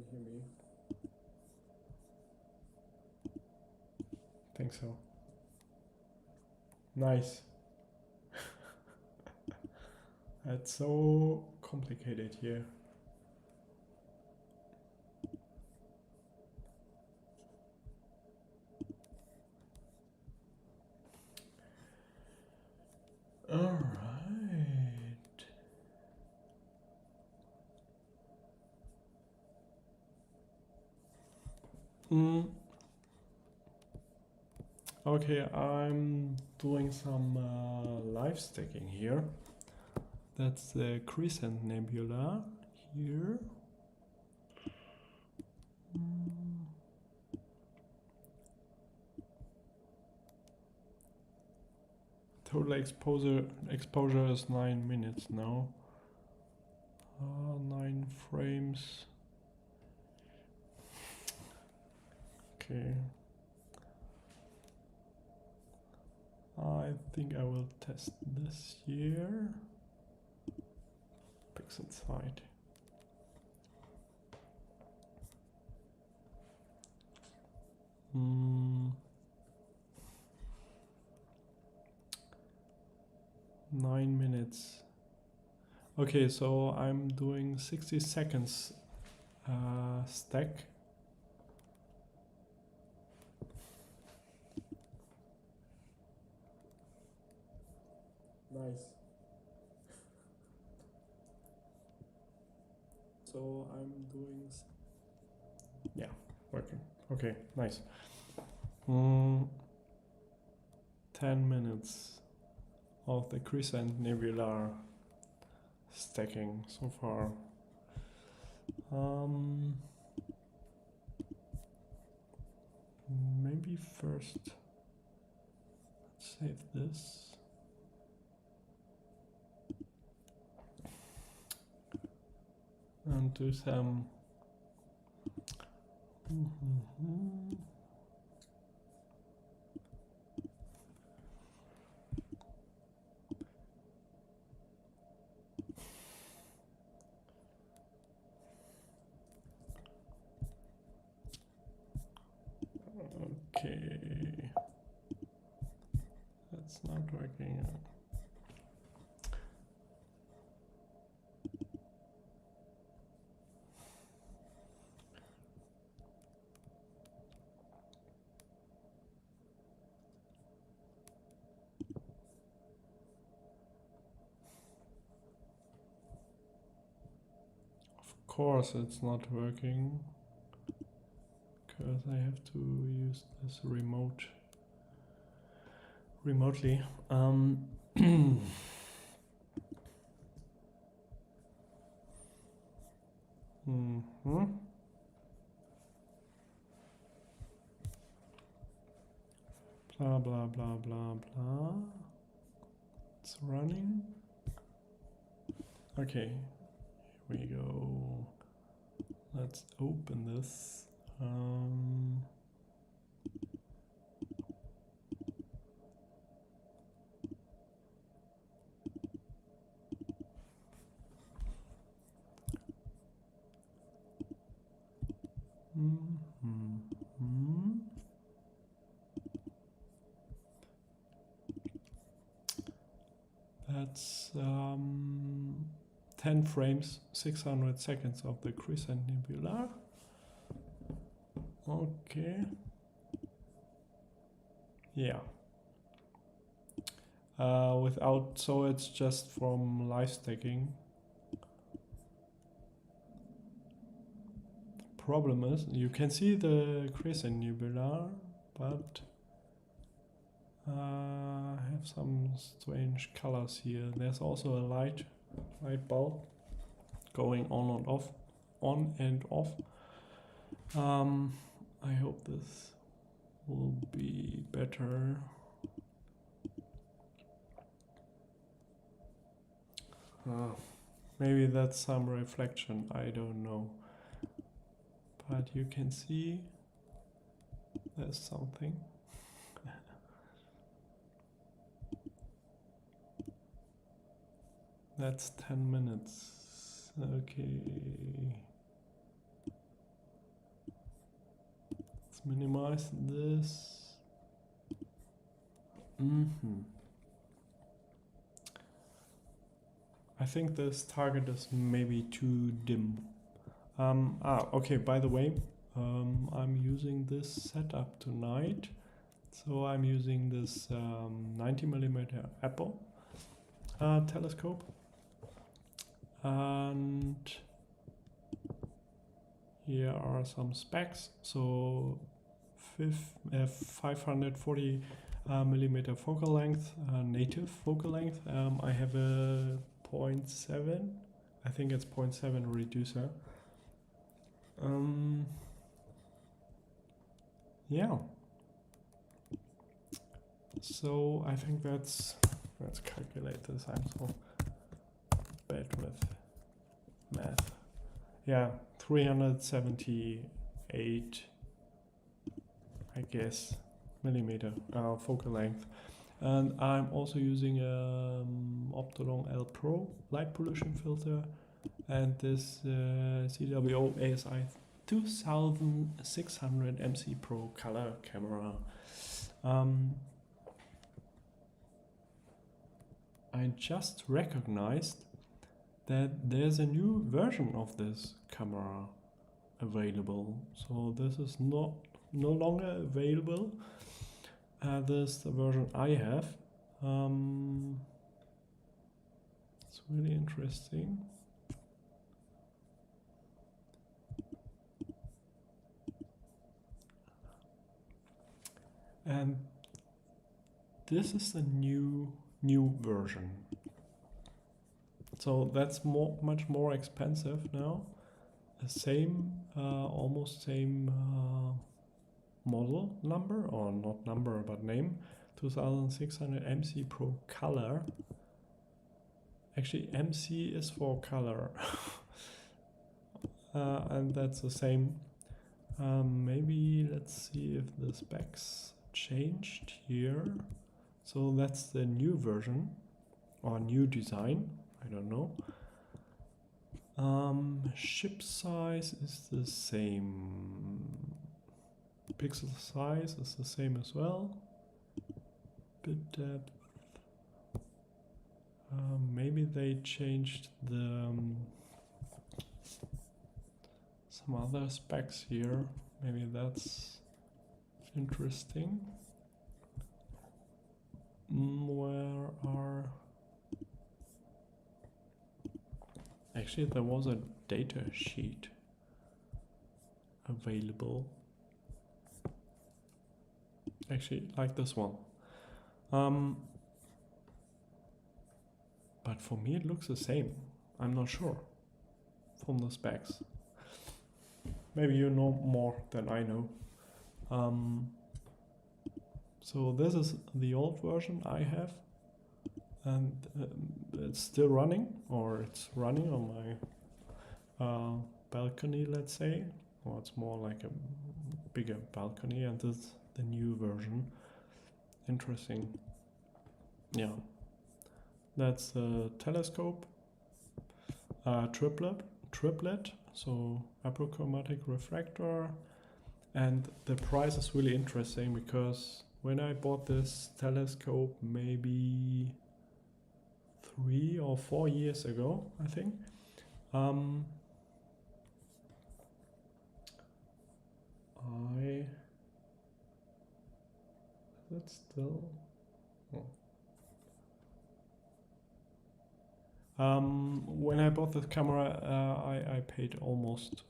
hear me? Think so. Nice. That's so complicated here. All right. Okay, I'm doing some live stacking here. That's the Crescent Nebula here. Total exposure is 9 minutes now. 9 frames. Okay. I think I will test this here. PixInsight. Nine minutes. Okay, so I'm doing 60 seconds stack. Nice. So I'm doing, yeah, working. Okay, nice. 10 minutes of the Crescent Nebula stacking so far. Maybe first let's save this. And do some okay, that's not working. Of course it's not working because I have to use this remotely. Blah blah blah blah blah. It's running. Okay, here we go. Let's open this. That's 10 frames, 600 seconds of the Crescent Nebula. Okay. Yeah. Without, so it's just from live stacking. Problem is, you can see the Crescent Nebula, but I have some strange colors here. There's also a light bulb going on and off. I hope this will be better. Maybe that's some reflection, I don't know. But you can see there's something. That's 10 minutes. Okay. minimize this. I think this target is maybe too dim. Okay, by the way, I'm using this setup tonight. So I'm using this 90mm APO telescope. And here are some specs. So 540 millimeter focal length, native focal length. I have a 0.7, I think it's 0.7 reducer. Yeah. So I think let's calculate this. I'm so bad with math. Yeah, 378, I guess, millimeter focal length. And I'm also using Optolong L Pro light pollution filter and this ZWO Asi 2600 MC Pro color camera. I just recognized that there's a new version of this camera available. So this is no longer available. This is the version I have. It's really interesting. And this is the new version. So that's much more expensive now. The same, almost same model number, or not number but name, 2600 MC Pro Color. Actually, MC is for color. And that's the same. Maybe let's see if the specs changed here. So that's the new version or new design. I don't know. Ship size is the same. Pixel size is the same as well. Bit depth. Maybe they changed the some other specs here. Maybe that's interesting. Where are... Actually, there was a data sheet available. Actually, like this one. But for me it looks the same. I'm not sure from the specs. Maybe you know more than I know. So this is the old version I have, and it's still running, or it's running on my balcony, let's say, or it's more like a bigger balcony, and this is the new version. Interesting. Yeah, that's the telescope, triplet, so apochromatic refractor, and the price is really interesting because when I bought this telescope maybe 3 or 4 years ago, I think, that's still... when I bought this camera, I paid almost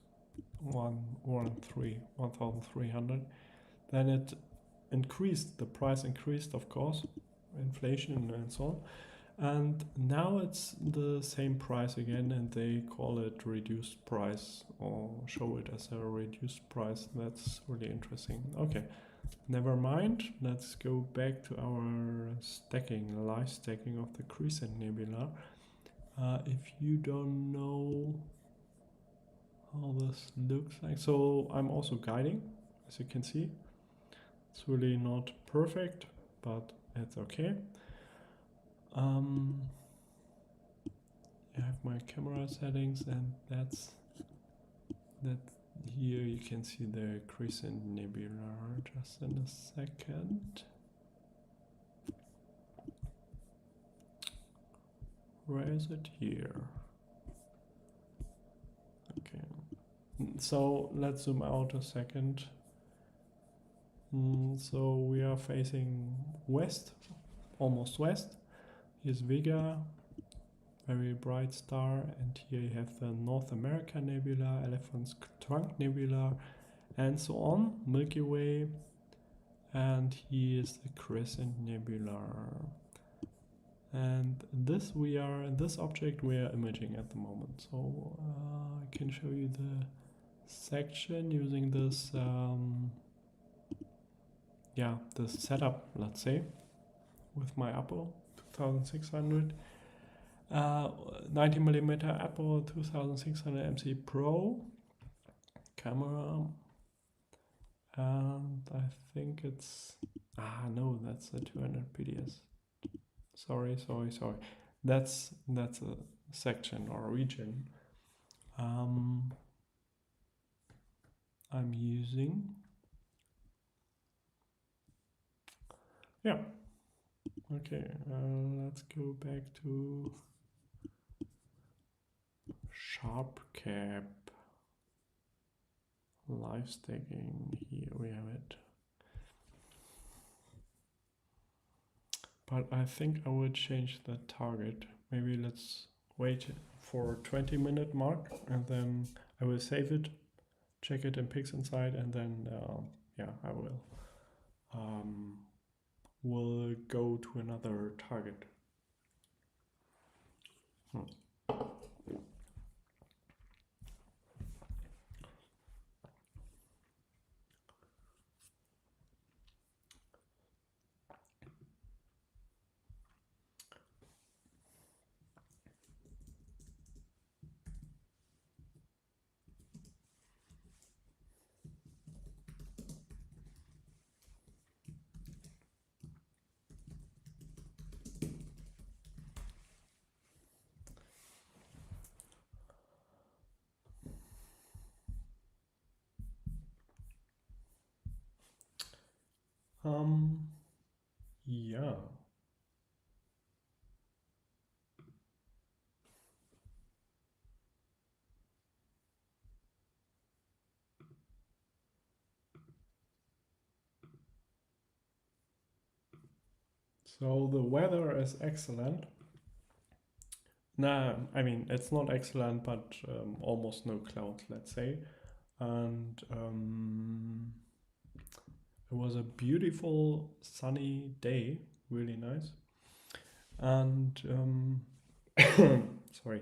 1,300. Then it increased, the price increased, of course, inflation and so on. And now it's the same price again, and they call it reduced price, or show it as a reduced price. That's really interesting. Okay, never mind. Let's go back to our stacking, live stacking of the Crescent Nebula. If you don't know how this looks like, so I'm also guiding, as you can see. It's really not perfect, but it's okay. I have my camera settings, and that's here you can see the Crescent Nebula, just in a second. Where is it? Here. Okay, so let's zoom out a second. So we are facing west, almost west. Here's Vega, very bright star, and here you have the North America Nebula, Elephant's Trunk Nebula, and so on, Milky Way, and here's the Crescent Nebula. And this object we are imaging at the moment. So I can show you the section using this, the setup, let's say, with my APO 2600, 90mm APO 2600 MC Pro camera, and I think it's no, that's a 200 PDS. Sorry. That's a section or region. I'm using. Yeah. Okay. Let's go back to Sharp Cap. Livestacking. Here we have it. But I think I would change the target. Maybe let's wait for 20-minute mark, and then I will save it, check it in PixInsight, and then I will go to another target. Yeah. So the weather is excellent. Nah, I mean, it's not excellent, but almost no clouds, let's say. And it was a beautiful sunny day, really nice. And sorry,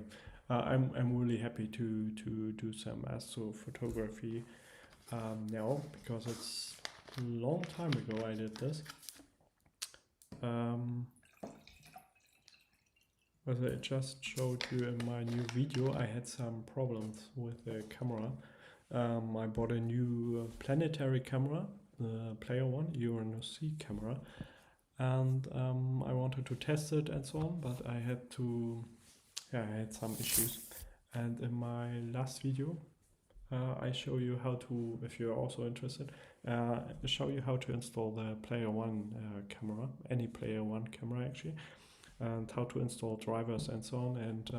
I'm really happy to do some astrophotography now, because it's a long time ago I did this. As I just showed you in my new video, I had some problems with the camera. I bought a new planetary camera, the Player One Uranus C camera, and I wanted to test it and so on, but I had some issues. And in my last video, I show you how to, if you're also interested, show you how to install the Player One camera, any Player One camera actually, and how to install drivers and so on, and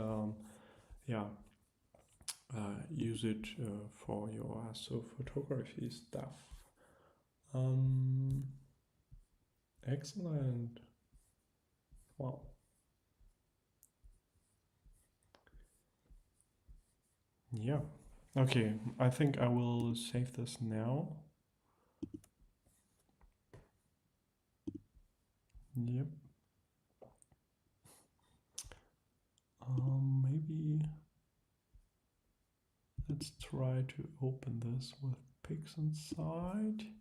use it for your astrophotography stuff. Excellent. Wow. Yeah. Okay, I think I will save this now. Yep. Maybe let's try to open this with PixInsight.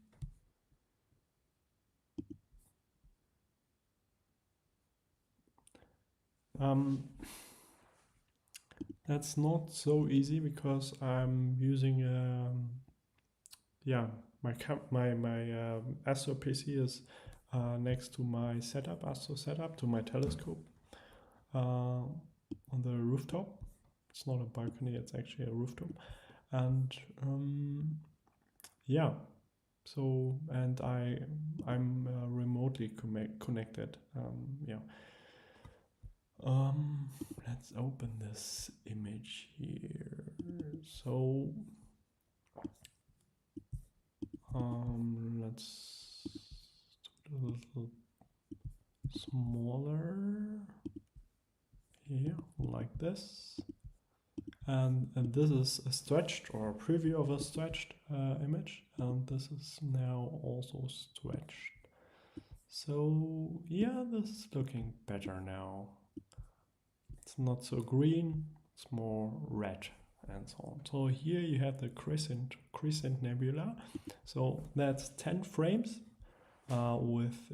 That's not so easy because I'm using my Astro PC is next to my Astro setup, to my telescope on the rooftop. It's not a balcony, it's actually a rooftop. And yeah, so, and I'm remotely connected. Yeah. Let's open this image here. So let's do it a little smaller here, like this. And this is a stretched or a preview of a stretched image, and this is now also stretched. So yeah, this is looking better now. It's not so green, it's more red and so on. So here you have the Crescent Nebula. So that's 10 frames with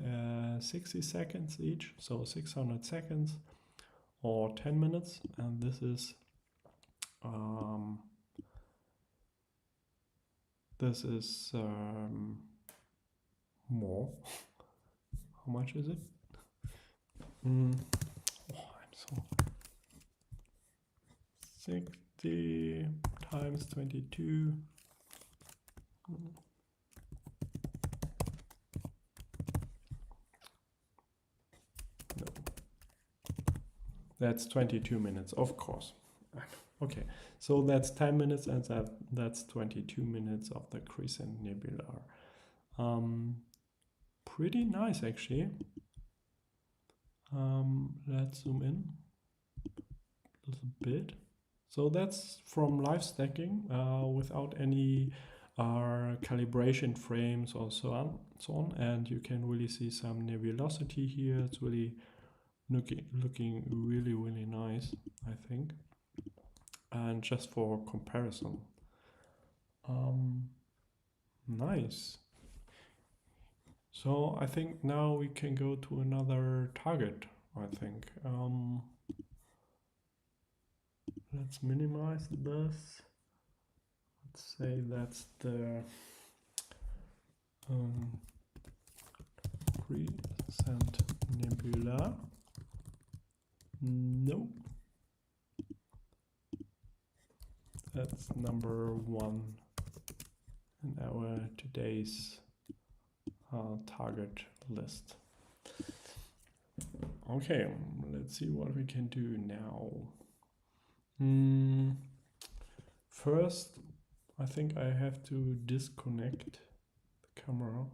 60 seconds each, so 600 seconds or 10 minutes. And this is more. How much is it? Oh, I'm so 60 times 22. No. That's 22 minutes, of course. Okay, so that's 10 minutes, and that's 22 minutes of the Crescent Nebula. Pretty nice, actually. Let's zoom in a little bit. So that's from Livestacking without any calibration frames or so on, and you can really see some nebulosity here. It's really looking really nice, I think. And just for comparison, nice. So I think now we can go to another target, I think. Let's minimize this. Let's say that's the Crescent Nebula. No. That's number 1 in our today's target list. Okay, let's see what we can do now. First, I think I have to disconnect the camera.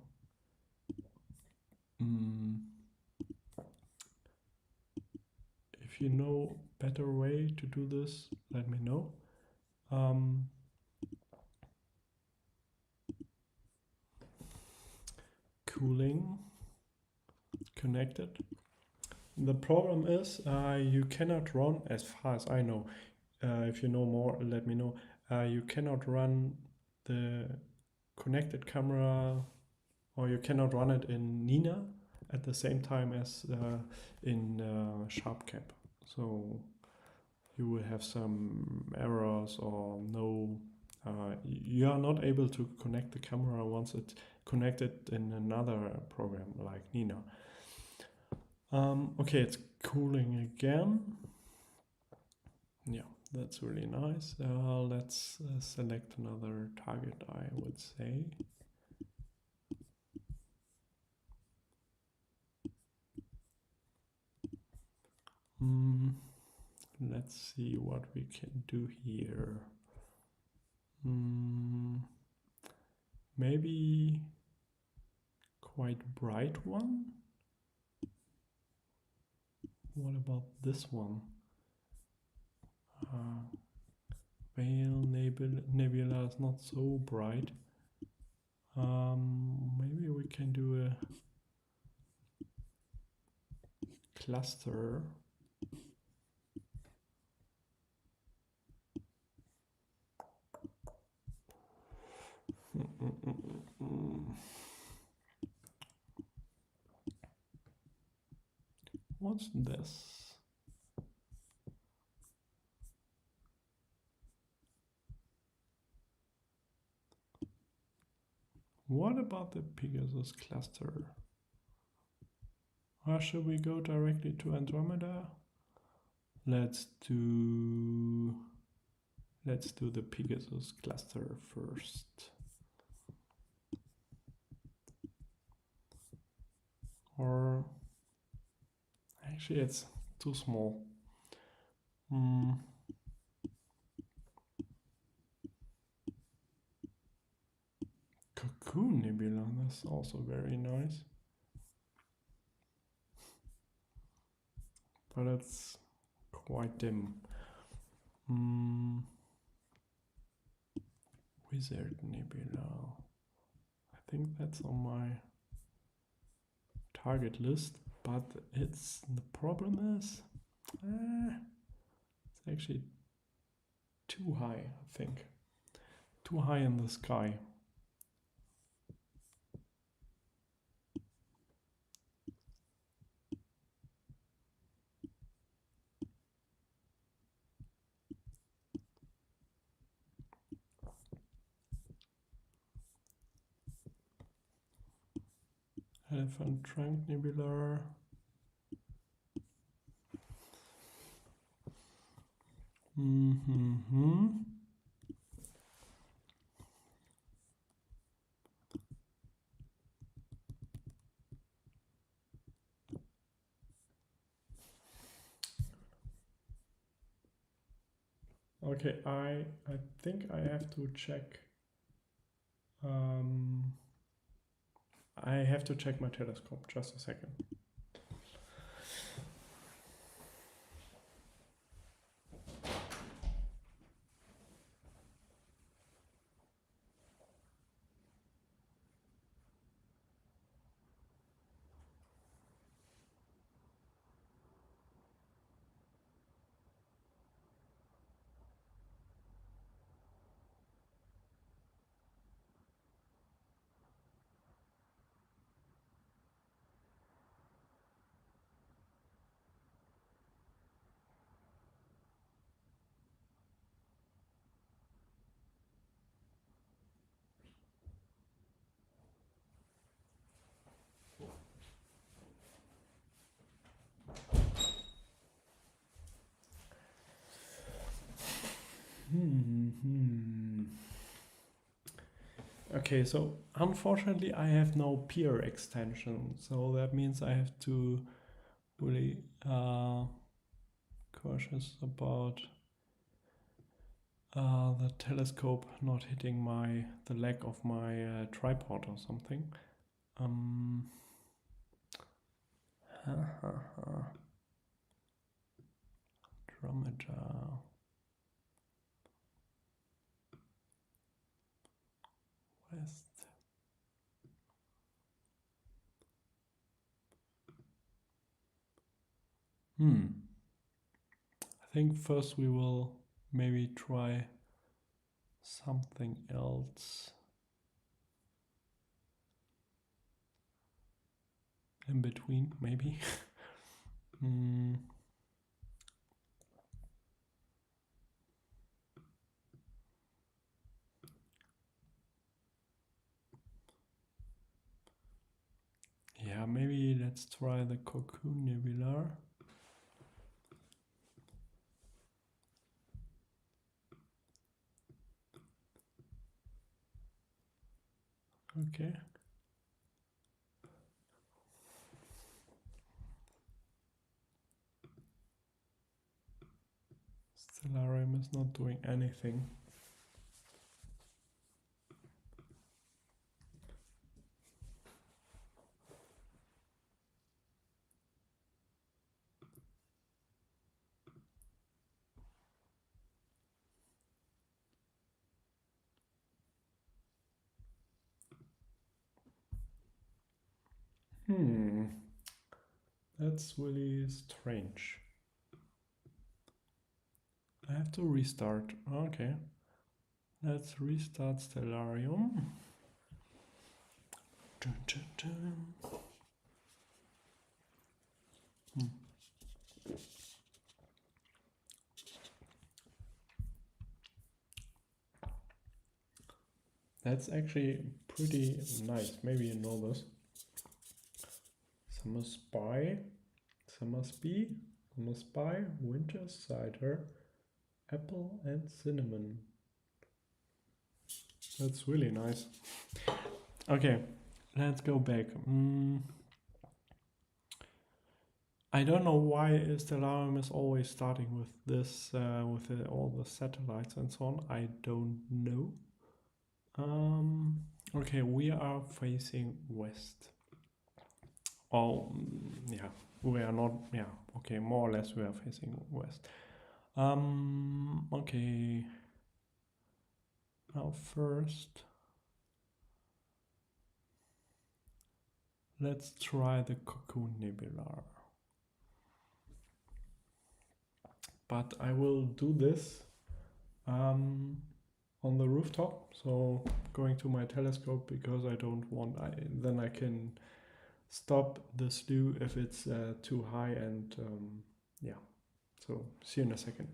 If you know a better way to do this, let me know. Cooling connected. The problem is you cannot run, as far as I know, if you know more, let me know. You cannot run the connected camera, or you cannot run it in N.I.N.A at the same time as in SharpCap. So you will have some errors or no. You are not able to connect the camera once it's connected in another program like N.I.N.A. Okay, it's cooling again. Yeah, that's really nice. Let's select another target, I would say. Let's see what we can do here. Maybe quite bright one. What about this one? Veil Nebula is not so bright. Maybe we can do a cluster. What's this? What about the Pegasus cluster? Or should we go directly to Andromeda? Let's do let's do the Pegasus cluster first. Or actually it's too small. Cocoon Nebula, that's also very nice. But it's quite dim. Wizard Nebula. I think that's on my target list, but the problem is it's actually too high, I think. Too high in the sky. Elephant Trunk Nebula. Okay, I think I have to check. I have to check my telescope. Just a second. Okay, so unfortunately I have no peer extension, so that means I have to really cautious about the telescope not hitting the leg of my tripod or something. Andromeda. West. I think first we will maybe try something else in between, maybe. Yeah, maybe let's try the Cocoon Nebula. Okay. Stellarium is not doing anything. That's really strange. I have to restart. Okay. Let's restart Stellarium. Dun, dun, dun. That's actually pretty nice. Maybe you know this. Summer Spy, Winter Cider, apple and cinnamon. That's really nice. Okay, let's go back. I don't know why Stellarium is always starting with this, with all the satellites and so on. I don't know. Okay, we are facing west. Oh, yeah, we are not. Yeah, okay, more or less we are facing west. Okay. Now first, let's try the Cocoon Nebula. But I will do this on the rooftop, so going to my telescope, because I don't want, then I can stop the slew if it's too high, and yeah, so see you in a second.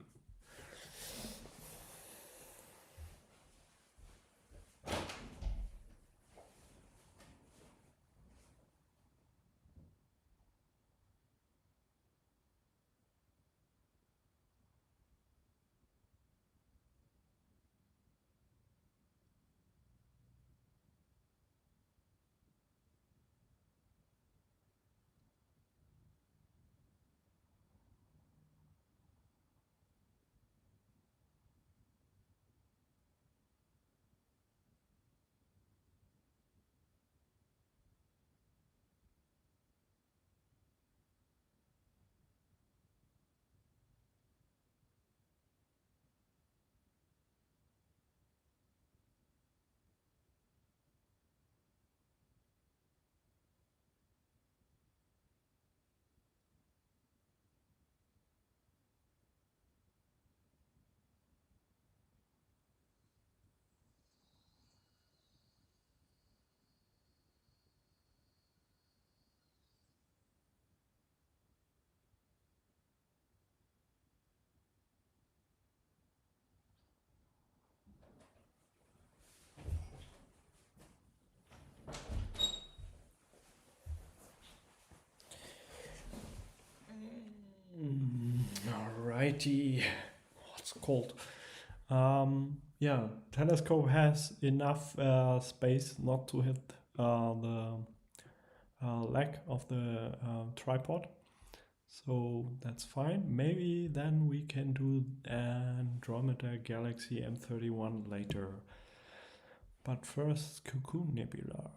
Alrighty, what's called? Yeah, telescope has enough space not to hit the leg of the tripod, so that's fine. Maybe then we can do Andromeda Galaxy M31 later. But first, Cocoon Nebula.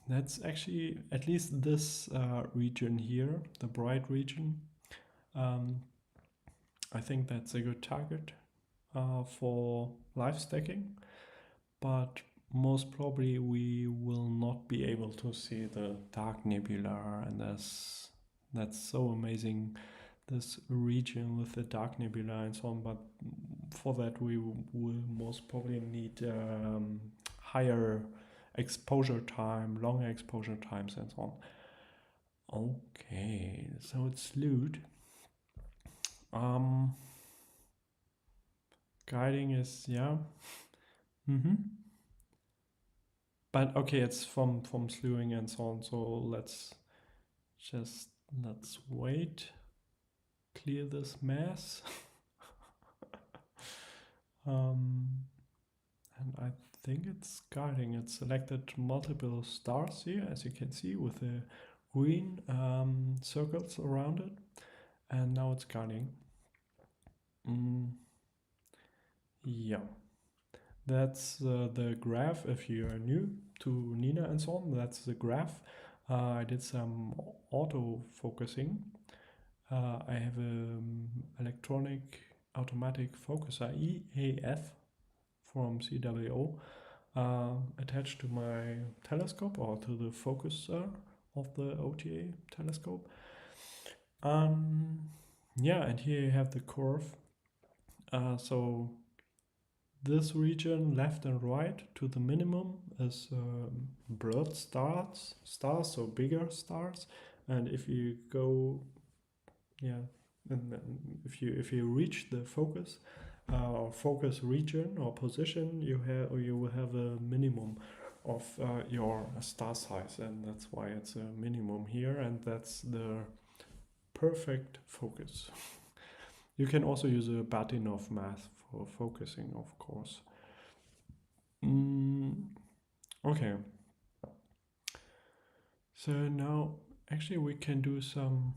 That's actually at least this region here, the bright region. I think that's a good target for live stacking, but most probably we will not be able to see the dark nebula, and that's so amazing, this region with the dark nebula and so on. But for that we will most probably need higher exposure time, longer exposure times and so on. Okay, so it's slewed. Guiding is, yeah. But okay, it's from slewing and so on, so let's wait, clear this mess. And I think it's guiding. It selected multiple stars here, as you can see, with the green circles around it, and now it's guiding. Yeah, that's the graph. If you are new to N.I.N.A and so on, that's the graph. I did some autofocusing. I have an electronic automatic focuser, EAF, from ZWO attached to my telescope, or to the focuser of the OTA telescope. Yeah, and here you have the curve. So this region, left and right to the minimum, is blurred stars, so bigger stars. And if you go, yeah, and then if you reach the focus or focus region or position, you will have a minimum of your star size, and that's why it's a minimum here, and that's the perfect focus. You can also use a Batinov math for focusing, of course. Okay. So now, actually, we can do some.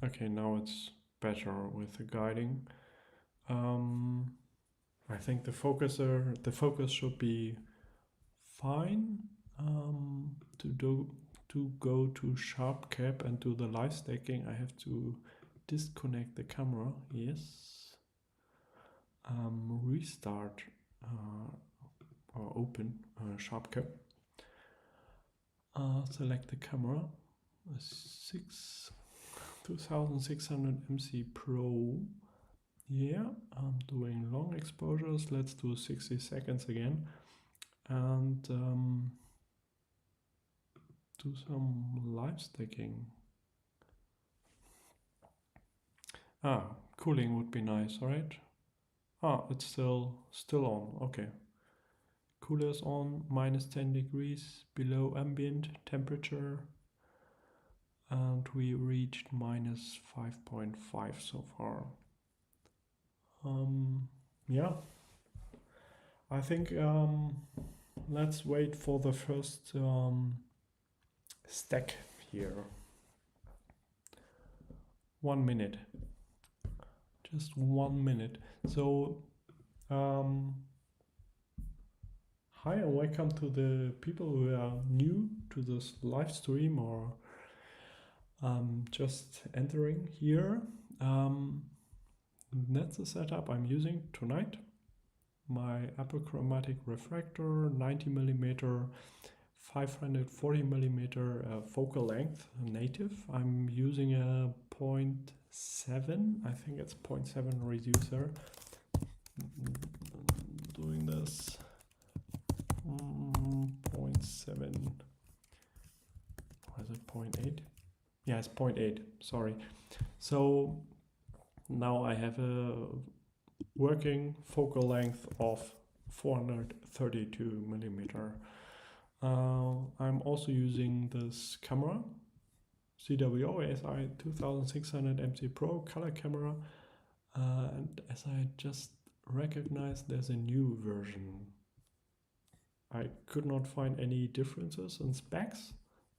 Okay, now it's better with the guiding. I think the focus should be fine. To go to Sharp Cap and do the Livestacking, I have to disconnect the camera. Yes. Restart or open Sharp Cap. Select the camera. 2600 MC Pro. Yeah, I'm doing long exposures. Let's do 60 seconds again. And do some live stacking. Cooling would be nice, right? It's still on. Okay. Cooler's on, -10 degrees below ambient temperature. And we reached -5.5 so far. Yeah. I think let's wait for the first stack here. 1 minute. Just 1 minute. So hi and welcome to the people who are new to this live stream or just entering here. That's the setup I'm using tonight. My apochromatic refractor, 90mm, 540mm focal length native. I'm using a 0.7, I think it's 0.7 reducer. Doing this 0.7, or is it 0.8? Yeah, it's 0.8, sorry. So now I have a working focal length of 432mm. I'm also using this camera, ZWO Asi 2600 MC Pro color camera, and as I just recognized, there's a new version. I could not find any differences in specs,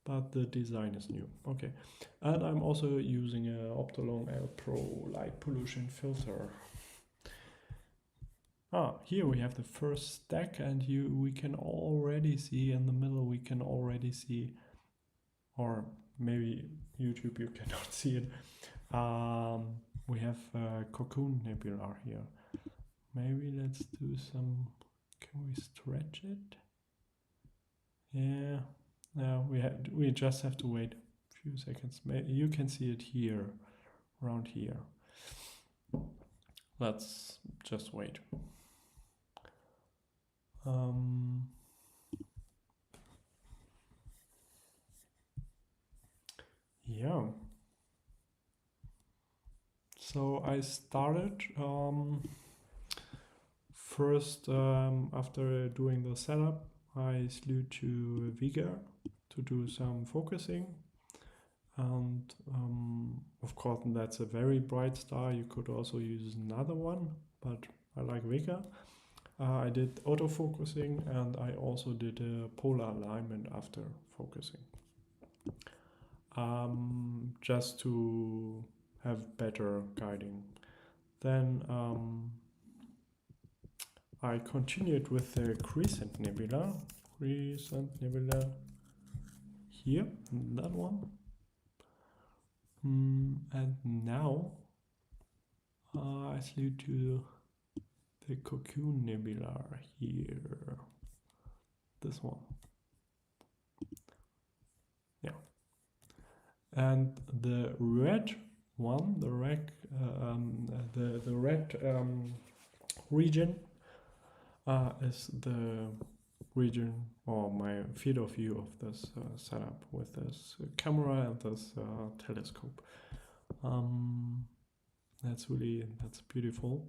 but the design is new. Okay, and I'm also using a Optolong L Pro light pollution filter. Here we have the first stack, and we can already see in the middle, we can already see, or maybe YouTube you cannot see it, we have Cocoon Nebula here. Maybe let's do some, can we stretch it? Yeah, we just have to wait a few seconds. You can see it here, around here. Let's just wait. Yeah. So I started first after doing the setup, I slew to Vega to do some focusing. And of course, that's a very bright star. You could also use another one, but I like Vega. I did autofocusing, and I also did a polar alignment after focusing. Just to have better guiding. Then I continued with the Crescent Nebula. Crescent Nebula here, that one. And now I slew to the Cocoon Nebula here. This one. Yeah. And the red one, the red region is the region or my field of view of this setup with this camera and this telescope. That's beautiful.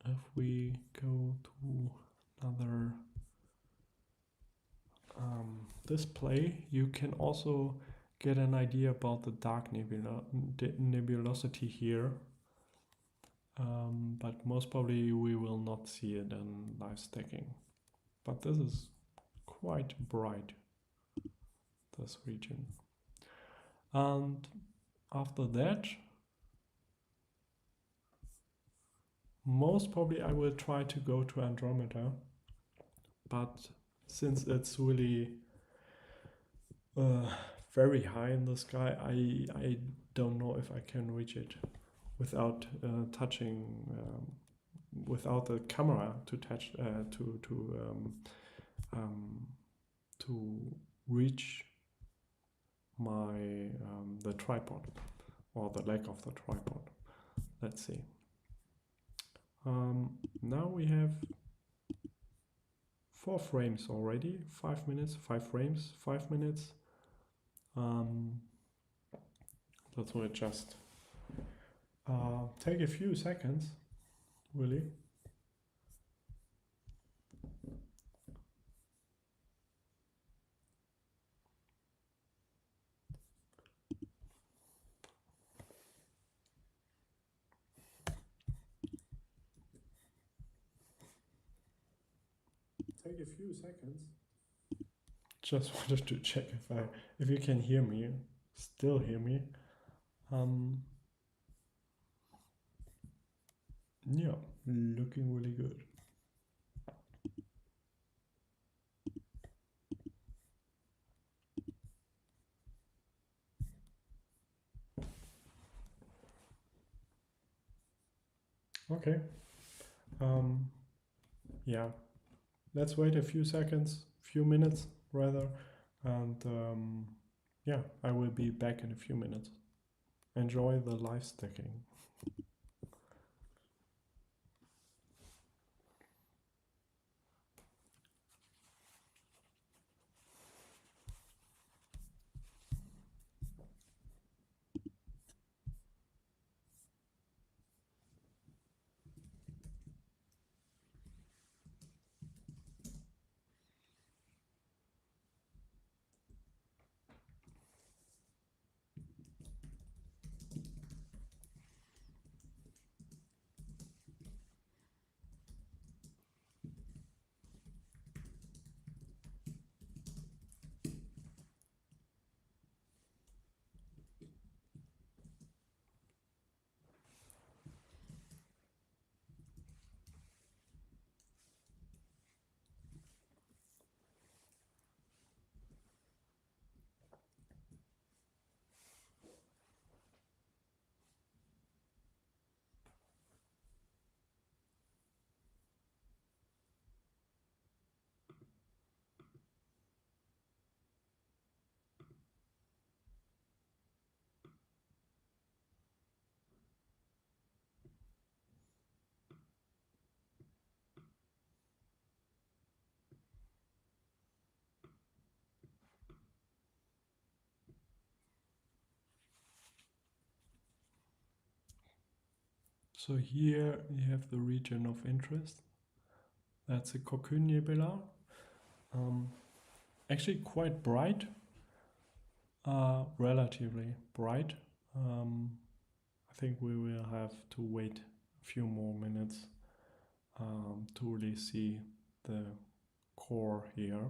If we go to another display, you can also get an idea about the dark nebulosity here. But most probably we will not see it in Livestacking. But this is quite bright, this region. And after that, most probably I will try to go to Andromeda, but since it's really very high in the sky, I don't know if I can reach it without touching, without the camera to touch, to reach my the tripod, or the leg of the tripod. Let's see. Now we have 4 frames already, 5 minutes, 5 frames, 5 minutes. That will just take a few seconds, really. Take a few seconds. Just wanted to check if you can hear me, still hear me. Yeah, looking really good. Okay. Yeah, let's wait a few seconds, few minutes rather, and yeah, I will be back in a few minutes. Enjoy the live stacking. So here you have the region of interest. That's a Cocoon Nebula. Actually quite bright, relatively bright. I think we will have to wait a few more minutes to really see the core here.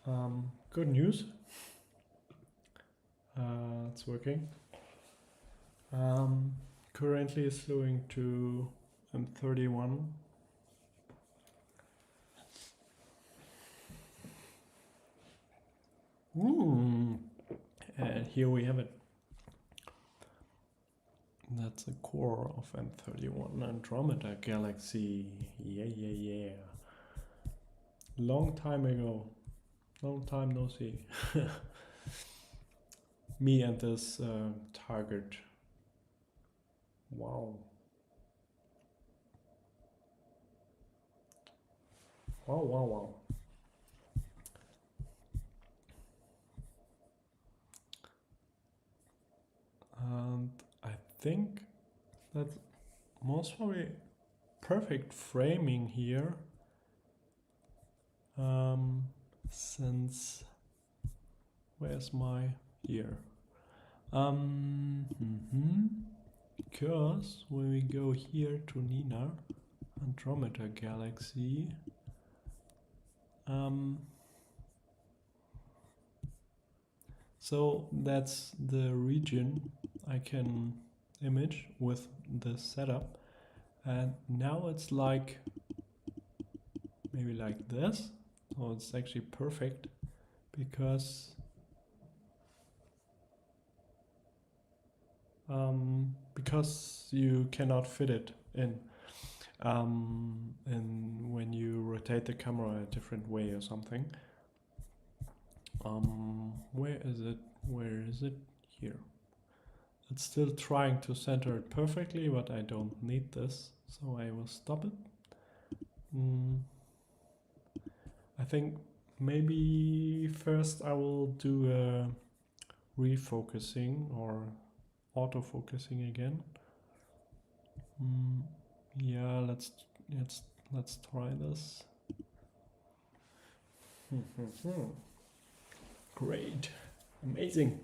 Good news. It's working. Currently it's slewing to M31. And here we have it. That's the core of M31 Andromeda Galaxy. Yeah. Long time ago. Long time no see. Me and this target. Wow. Wow. And I think that's most probably perfect framing here. Since where's my here? Because when we go here to N.I.N.A, Andromeda Galaxy, so that's the region I can image with the setup, and now it's like maybe like this. So it's actually perfect because you cannot fit it in, and when you rotate the camera a different way or something. Where is it? Here. It's still trying to center it perfectly, but I don't need this, so I will stop it. I think maybe first I will do a refocusing or autofocusing again. Yeah, let's try this. Great, amazing.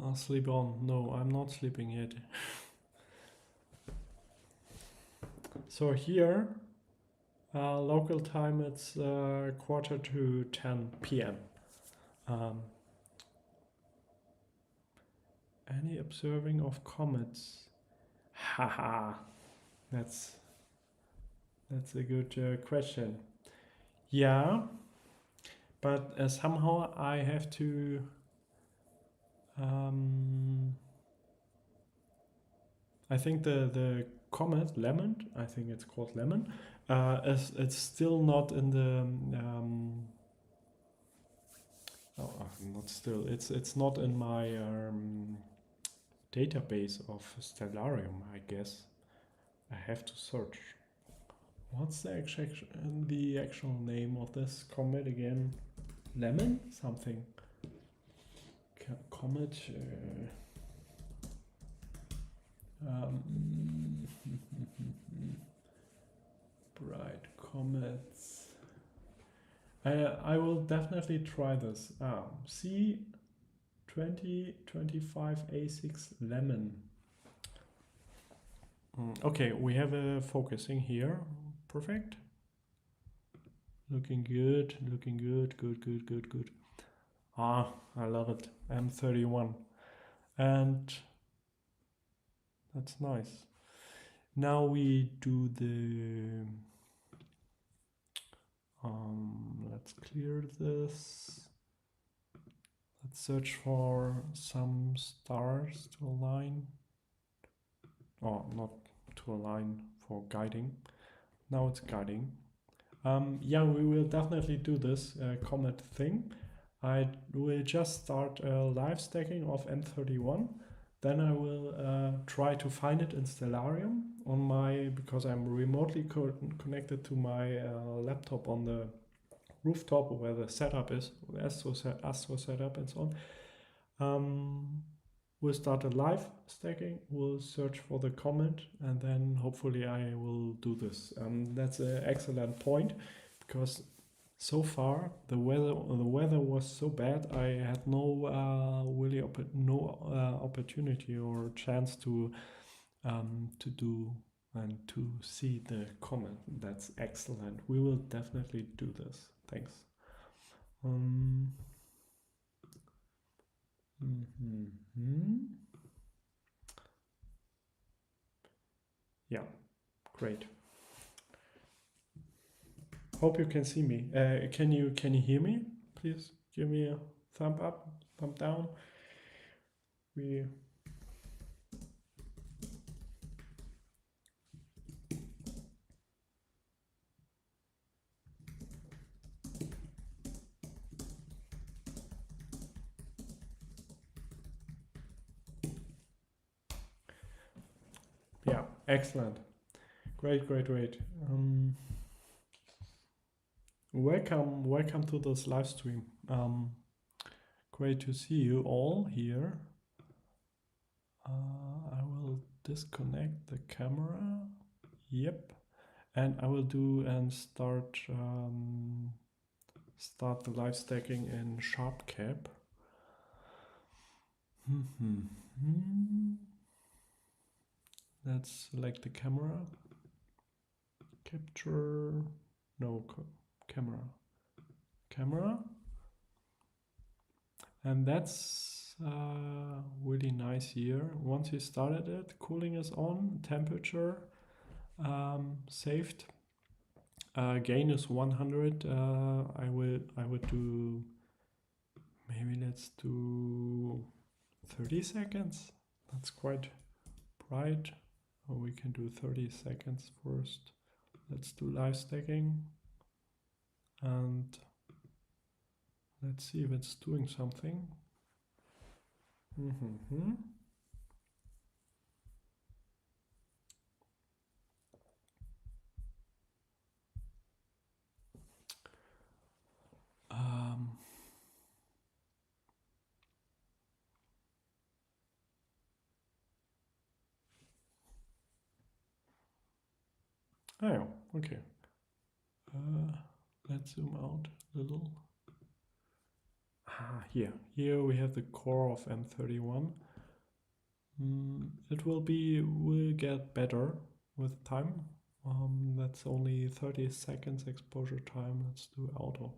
I'll sleep on. No, I'm not sleeping yet. So here, local time, it's 9:45 p.m. Any observing of comets? Haha, that's a good question. Yeah, but somehow I have to. I think the comet Lemmon, I think it's called Lemmon, it's still not in the not still, it's not in my database of Stellarium, I guess. I have to search. What's the actual name of this comet again? Lemmon something. Comet. Bright comets. I will definitely try this. C2025A6 Lemmon. Okay, we have a focusing here. Perfect. Looking good. Good. I love it. M31. And that's nice. Now we do the let's clear this. Let's search for some stars to align. Oh, not to align, for guiding. Now it's guiding. Yeah, we will definitely do this comet thing. I will just start live stacking of M31. Then I will try to find it in Stellarium on because I'm remotely connected to my laptop on the rooftop where the setup is, the Astro setup and so on. we'll start a live stacking, we'll search for the comet, and then hopefully I will do this. That's an excellent point, because so far the weather was so bad, I had no really opportunity or chance to do and to see the comet. That's excellent. We will definitely do this. Thanks. Yeah, great. Hope you can see me. Can you hear me? Please give me a thumb up, thumb down. Yeah, excellent. Great. Welcome to this live stream. Great to see you all here. I will disconnect the camera. Yep, and I will do and start the live stacking in Sharp Cap. Let's select the camera. Capture. No, camera. And that's really nice here. Once you started it, cooling is on, temperature saved. Gain is 100. I would do, maybe let's do 30 seconds. That's quite bright. Or we can do 30 seconds first. Let's do live stacking. And let's see if it's doing something. Oh, okay. Let's zoom out a little. Here we have the core of M31. It will get better with time. That's only 30 seconds exposure time. Let's do auto.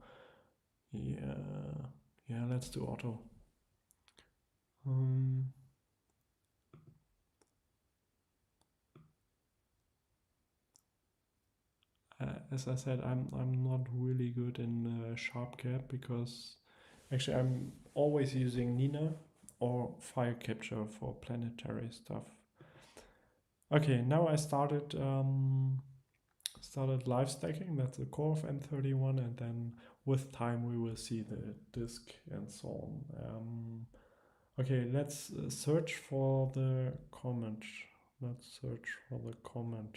Yeah, let's do auto. As I said, I'm not really good in Sharp Cap, because actually I'm always using N.I.N.A or file capture for planetary stuff. Okay, now I started live stacking. That's the core of M31, and then with time we will see the disk and so on. Okay, let's search for the comet. Let's search for the comet.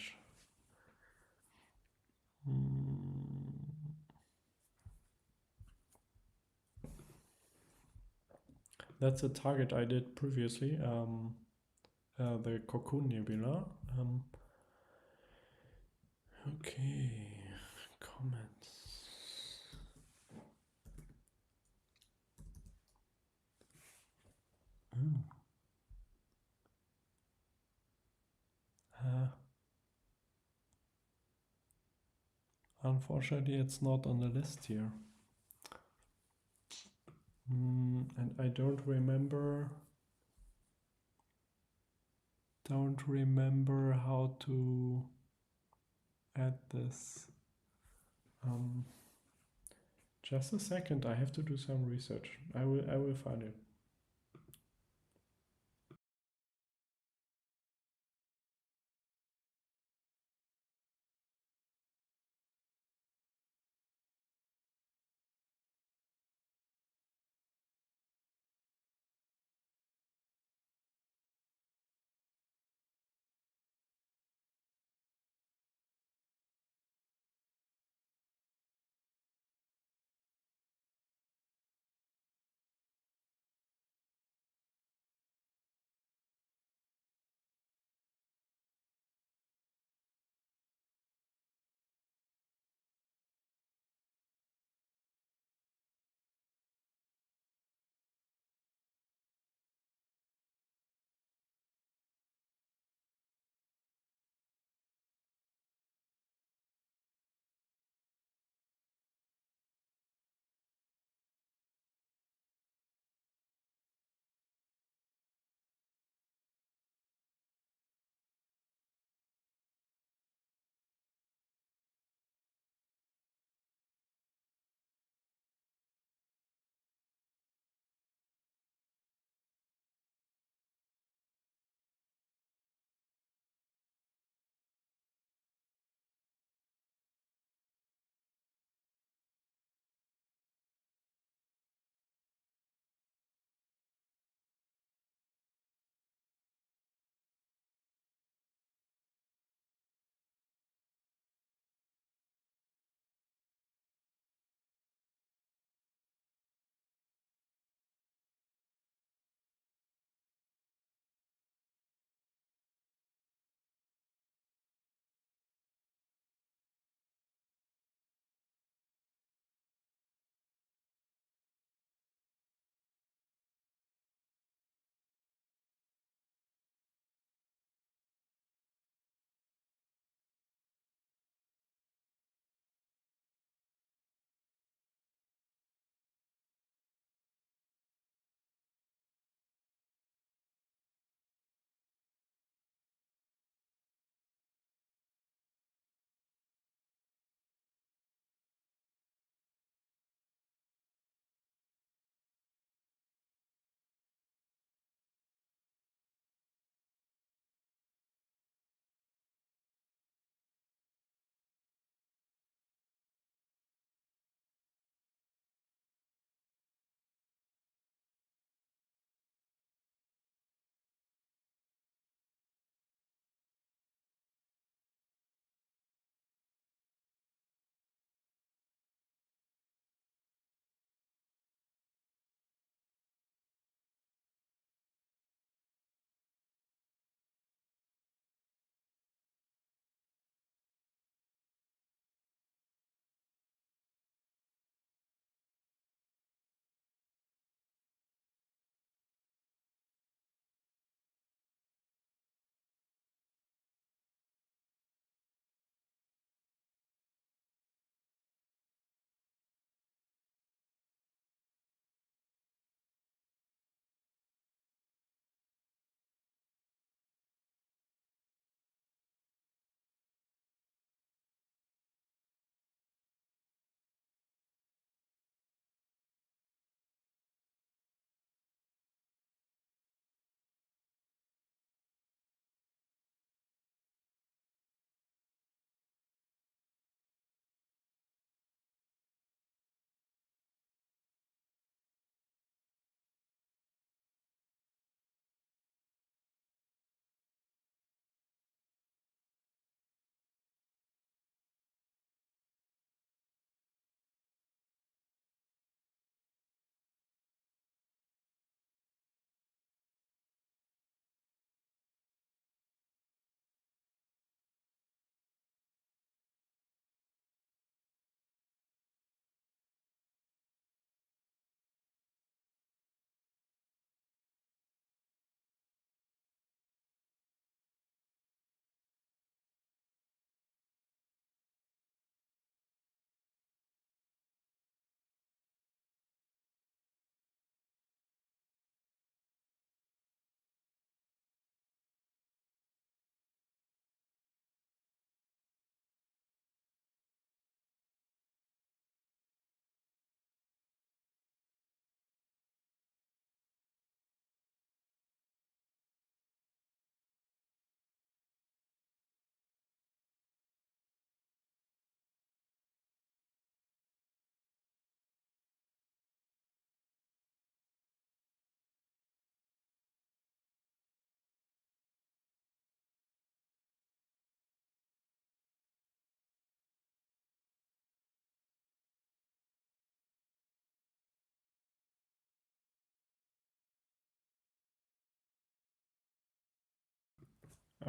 That's a target I did previously, the Cocoon Nebula. Okay, Comets. Unfortunately, it's not on the list here. And I don't remember how to add this. Just a second, I have to do some research. I will find it.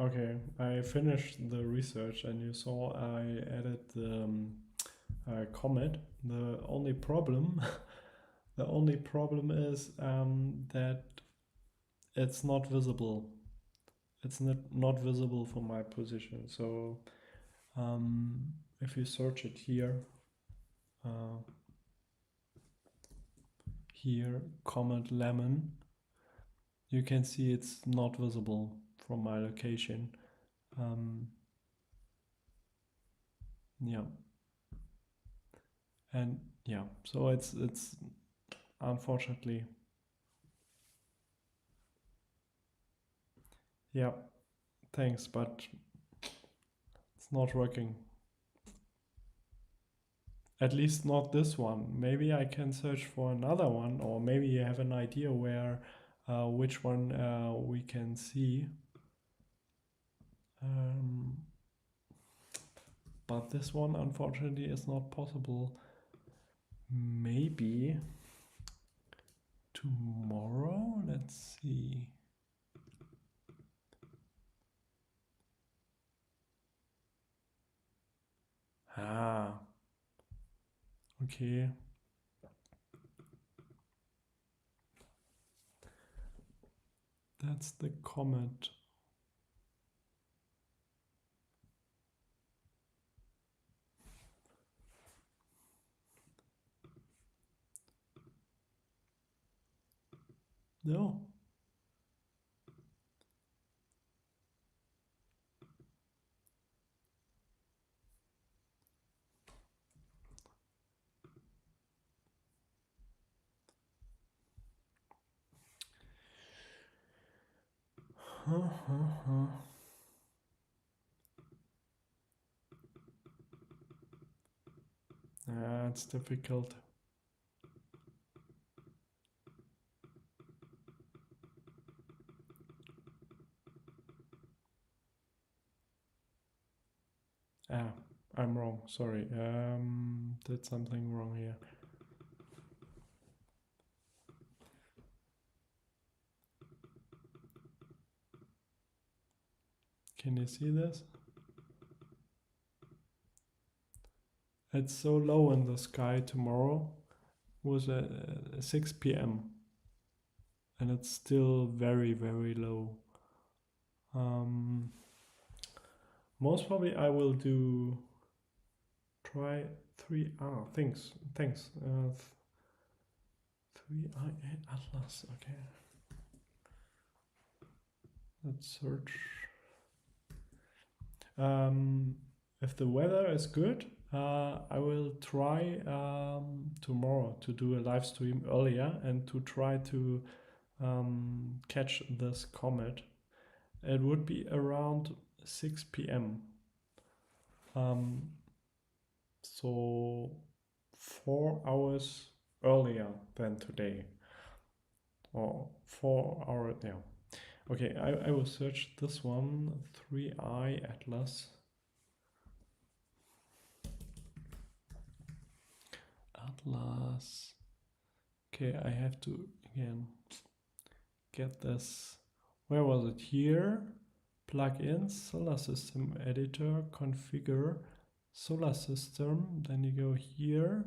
Okay, I finished the research and you saw I added the comet. The only problem, the only problem is that it's not visible. It's not visible from my position. So if you search it here, Comet Lemmon, you can see it's not visible from my location. Yeah, and yeah, so it's unfortunately, yeah, thanks, but it's not working. At least not this one. Maybe I can search for another one, or maybe you have an idea where which one we can see. But this one unfortunately is not possible. Maybe tomorrow? Let's see. Ah, okay. That's the comet. No. It's difficult. I'm wrong, sorry. Did something wrong here. Can you see this? It's so low in the sky tomorrow was at 6 p.m. and it's still very, very low. Most probably I will try 3R. Thanks. 3I Atlas. Okay. Let's search. If the weather is good, I will try tomorrow to do a live stream earlier and to try to catch this comet. It would be around 6 p.m. So 4 hours earlier than today. Or 4 hours, yeah. Okay, I will search this one, 3i Atlas. Atlas. Okay, I have to again get this. Where was it? Here, plugins, solar system editor, configure solar system. Then you go here.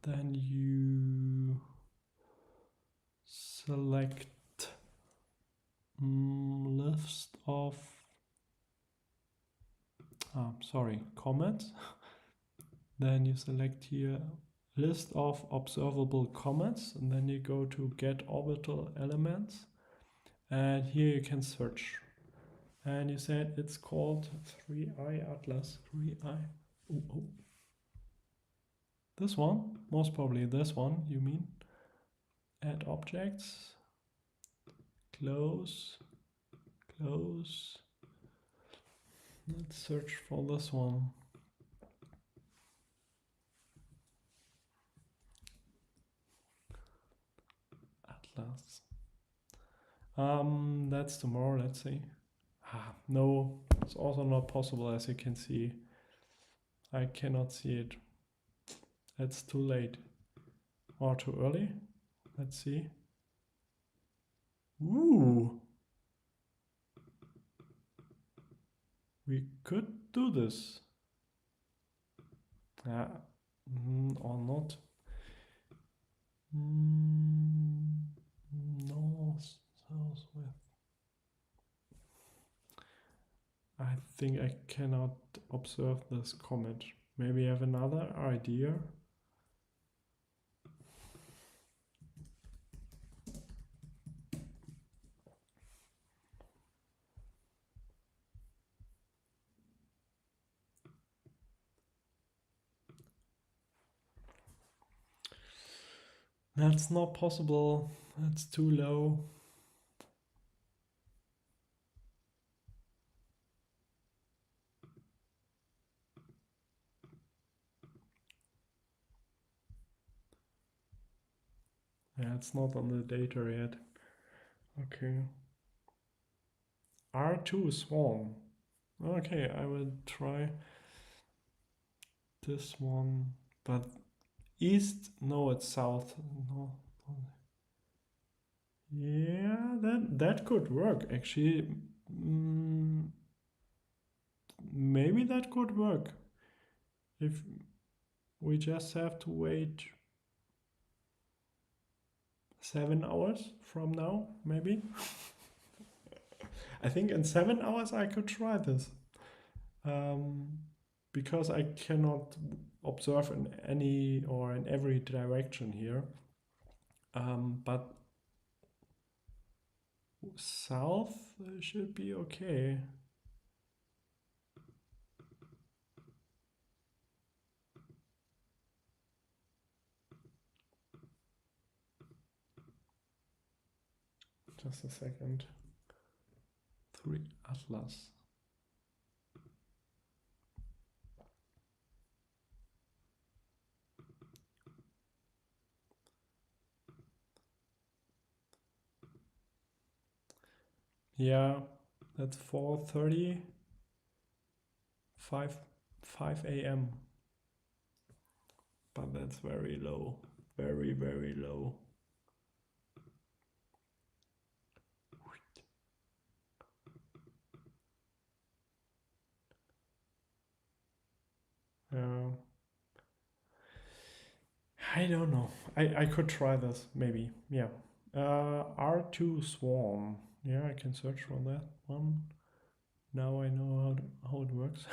Then you select list of comets. Then you select here list of observable comets, and then you go to get orbital elements, and here you can search. And you said it's called 3i Atlas. 3i. Oh. This one, most probably this one, you mean? Add objects. Close. Let's search for this one. Atlas. That's tomorrow, let's see. No, it's also not possible, as you can see. I cannot see it. It's too late. Or too early. Let's see. Ooh. We could do this. Or not. No, southwest. I think I cannot observe this comet. Maybe I have another idea. That's not possible. That's too low. Yeah, it's not on the data yet. Okay. R2 SWAN. Okay, I will try this one. But east? No, it's south. No. Yeah, that could work actually. Maybe that could work. If we just have to wait 7 hours from now, maybe. I think in 7 hours I could try this. Because I cannot observe in any or in every direction here. But south should be okay. Just a second. 3 Atlas. Yeah, that's 4:30, 5 a.m. But that's very low, very, very low. I don't know. I could try this, maybe. Yeah. R2 SWAN. Yeah, I can search for that one. Now I know how it works.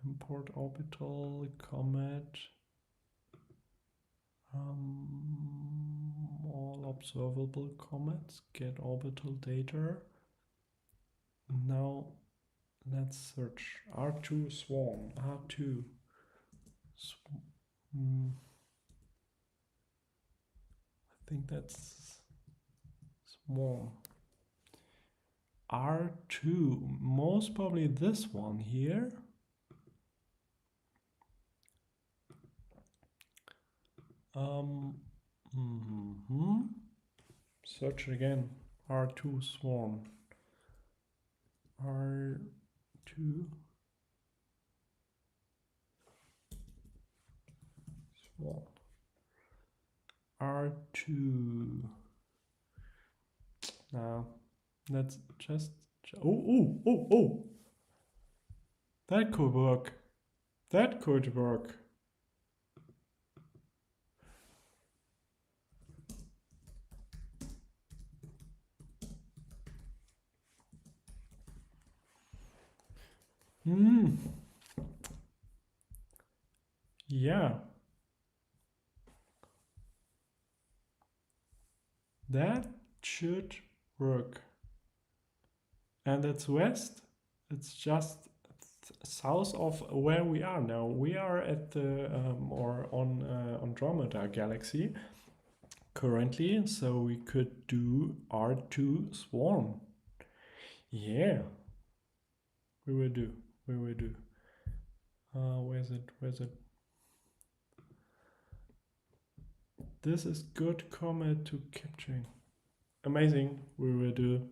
Import orbital, Comet. All observable comets, get orbital data. Now let's search R2 SWAN. R2 I think that's SWAN. R2, most probably this one here. Search again. R2 SWAN. R2 SWAN. R2. Now, let's just. Oh! That could work. That could work. Yeah. That should work. And it's west. It's just south of where we are now. We are at the on Andromeda Galaxy currently, so we could do R2 SWAN. Yeah. We will do. Where's it? This is good comet to capturing. Amazing. We will do.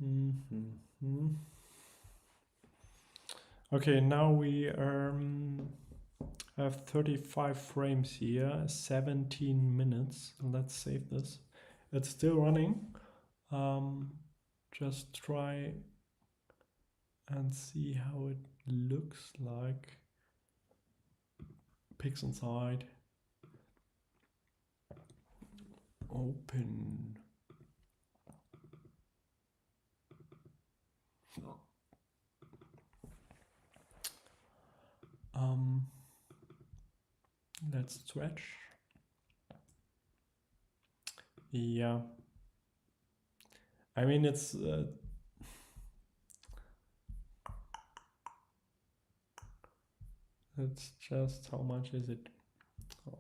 Mhm. Okay, now we have 35 frames here, 17 minutes. Let's save this. It's still running. Just try and see how it looks like. PixInsight. Open. Let's stretch. Yeah. I mean, it's just how much is it? Oh.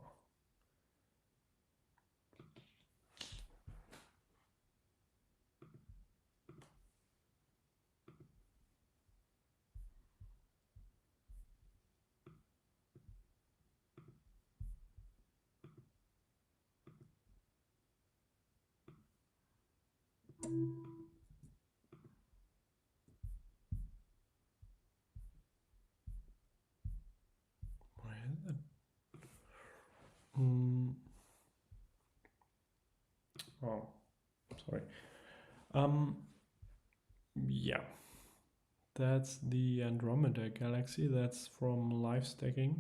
Where is it? Oh, sorry. Yeah, that's the Andromeda Galaxy. That's from Livestacking.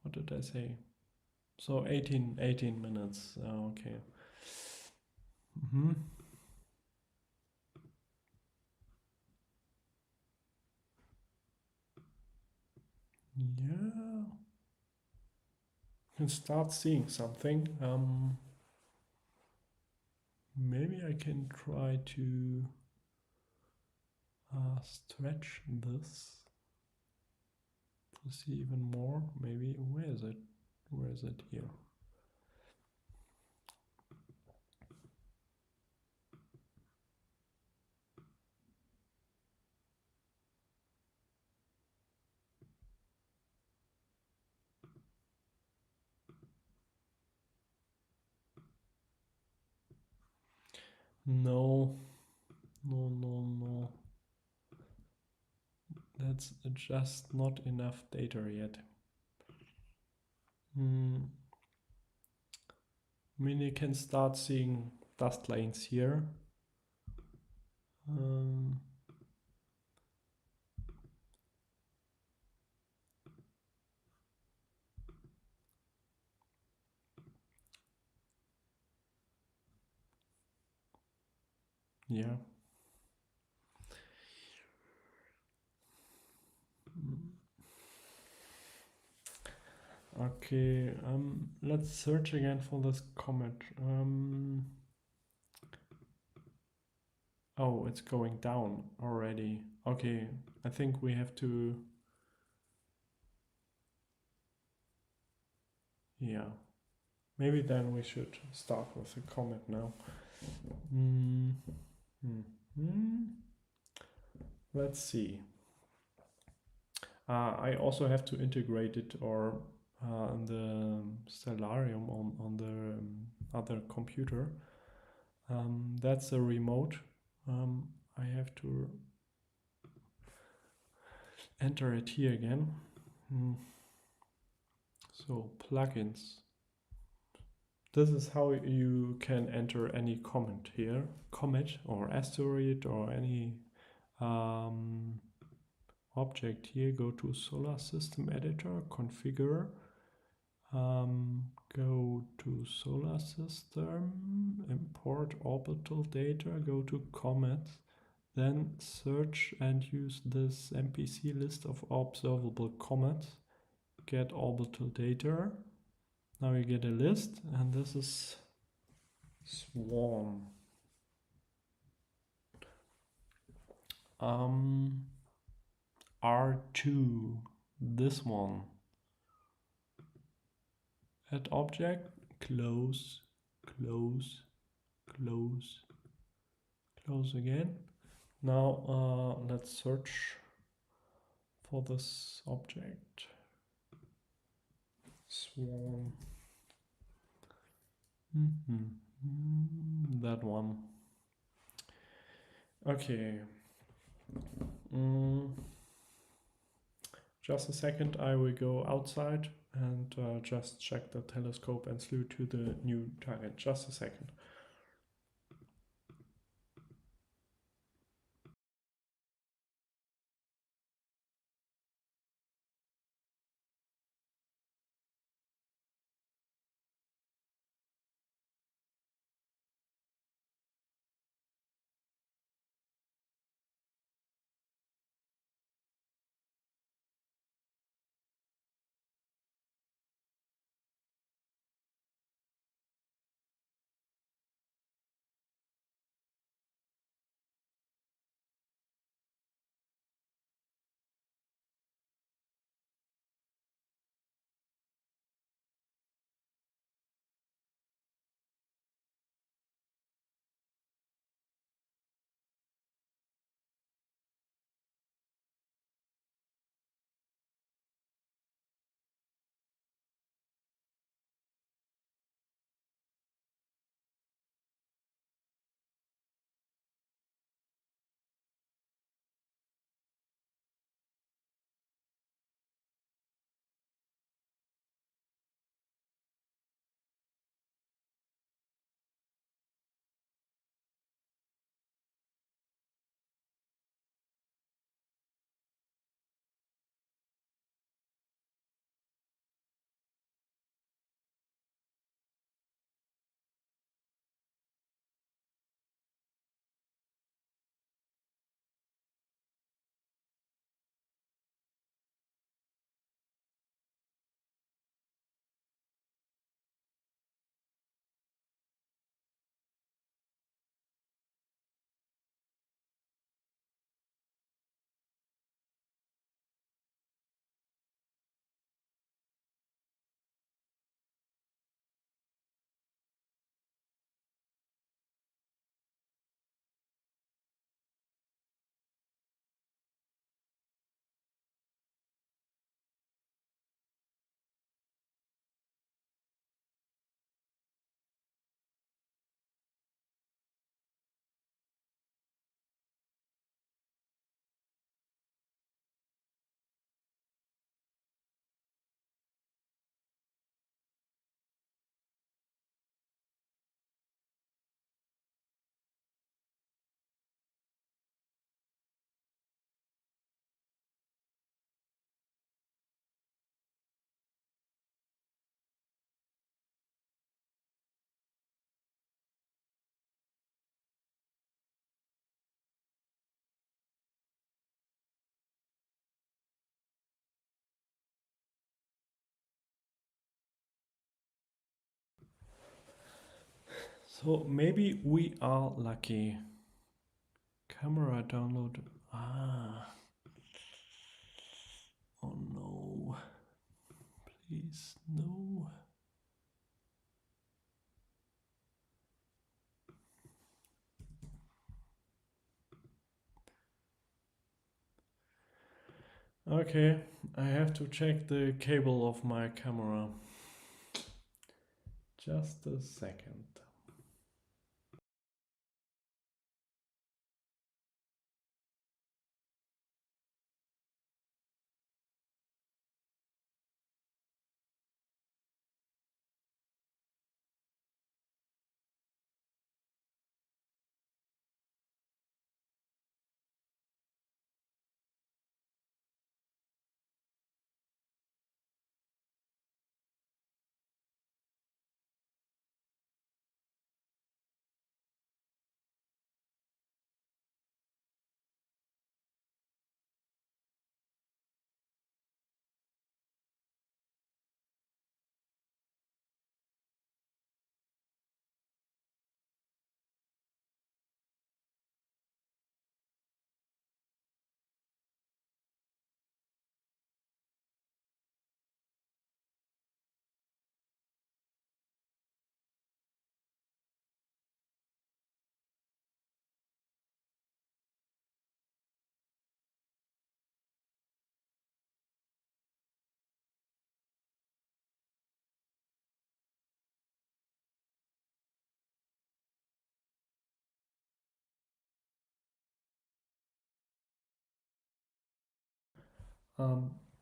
What did I say? So 18 minutes. Okay. Yeah. You can start seeing something. Maybe I can try to stretch this to see even more. Maybe, where is it? Where is it? Here. No. That's just not enough data yet. I mean, you can start seeing dust lanes here. Yeah. Okay, let's search again for this comet. Oh, it's going down already. Okay, I think we have to... Yeah, maybe then we should start with the comet now. Let's see. I also have to integrate it or the Stellarium on the other computer. That's a remote. I have to enter it here again. So plugins. This is how you can enter any comet here. Comet or asteroid or any object here. Go to Solar System Editor, configure. Go to Solar System, import orbital data, go to Comets, then search and use this MPC list of observable comets, get orbital data. Now you get a list, and this is SWAN. R2, this one. Add object, close, close, close, close again. Now let's search for this object. SWAN. That one. Okay. Mm. Just a second, I will go outside and just check the telescope and slew to the new target. Just a second. So maybe we are lucky. Camera download. Ah. Oh no. Please, no. Okay, I have to check the cable of my camera. Just a second.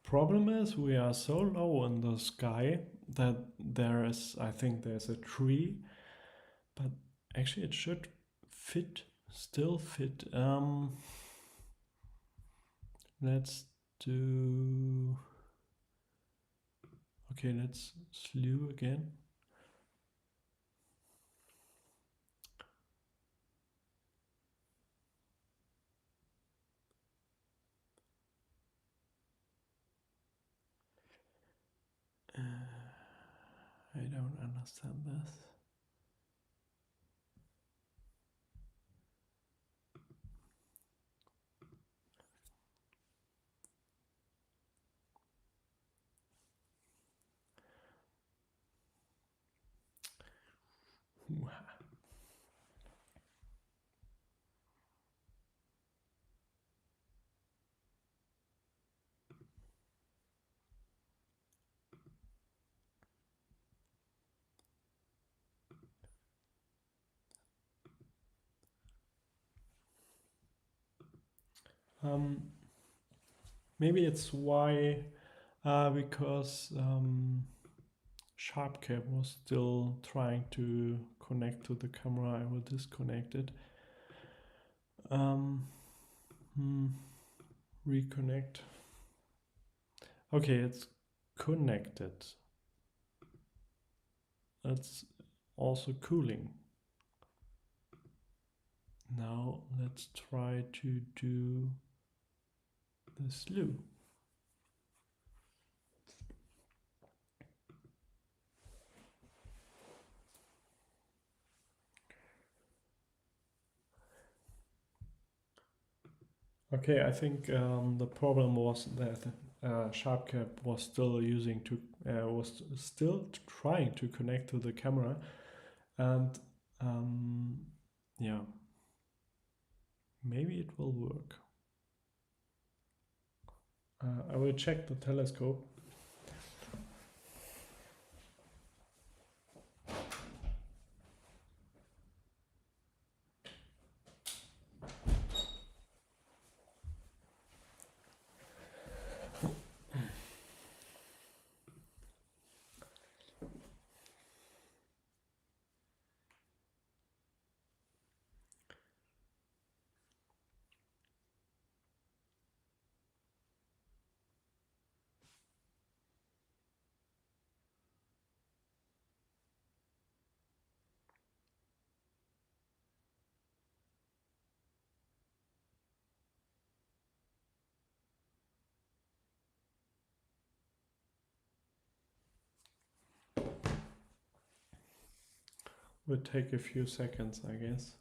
Problem is we are so low in the sky that there is, I think there's a tree, but actually it should fit, still fit. Let's do, okay, let's slew again. I don't understand this. Maybe it's why, because Sharp Cap was still trying to connect to the camera. I will disconnect it. Reconnect. Okay, it's connected. It's also cooling. Now let's try to do the slew. Okay, I think the problem was that SharpCap was still trying to connect to the camera, and yeah, maybe it will work. I will check the telescope. Will take a few seconds, I guess.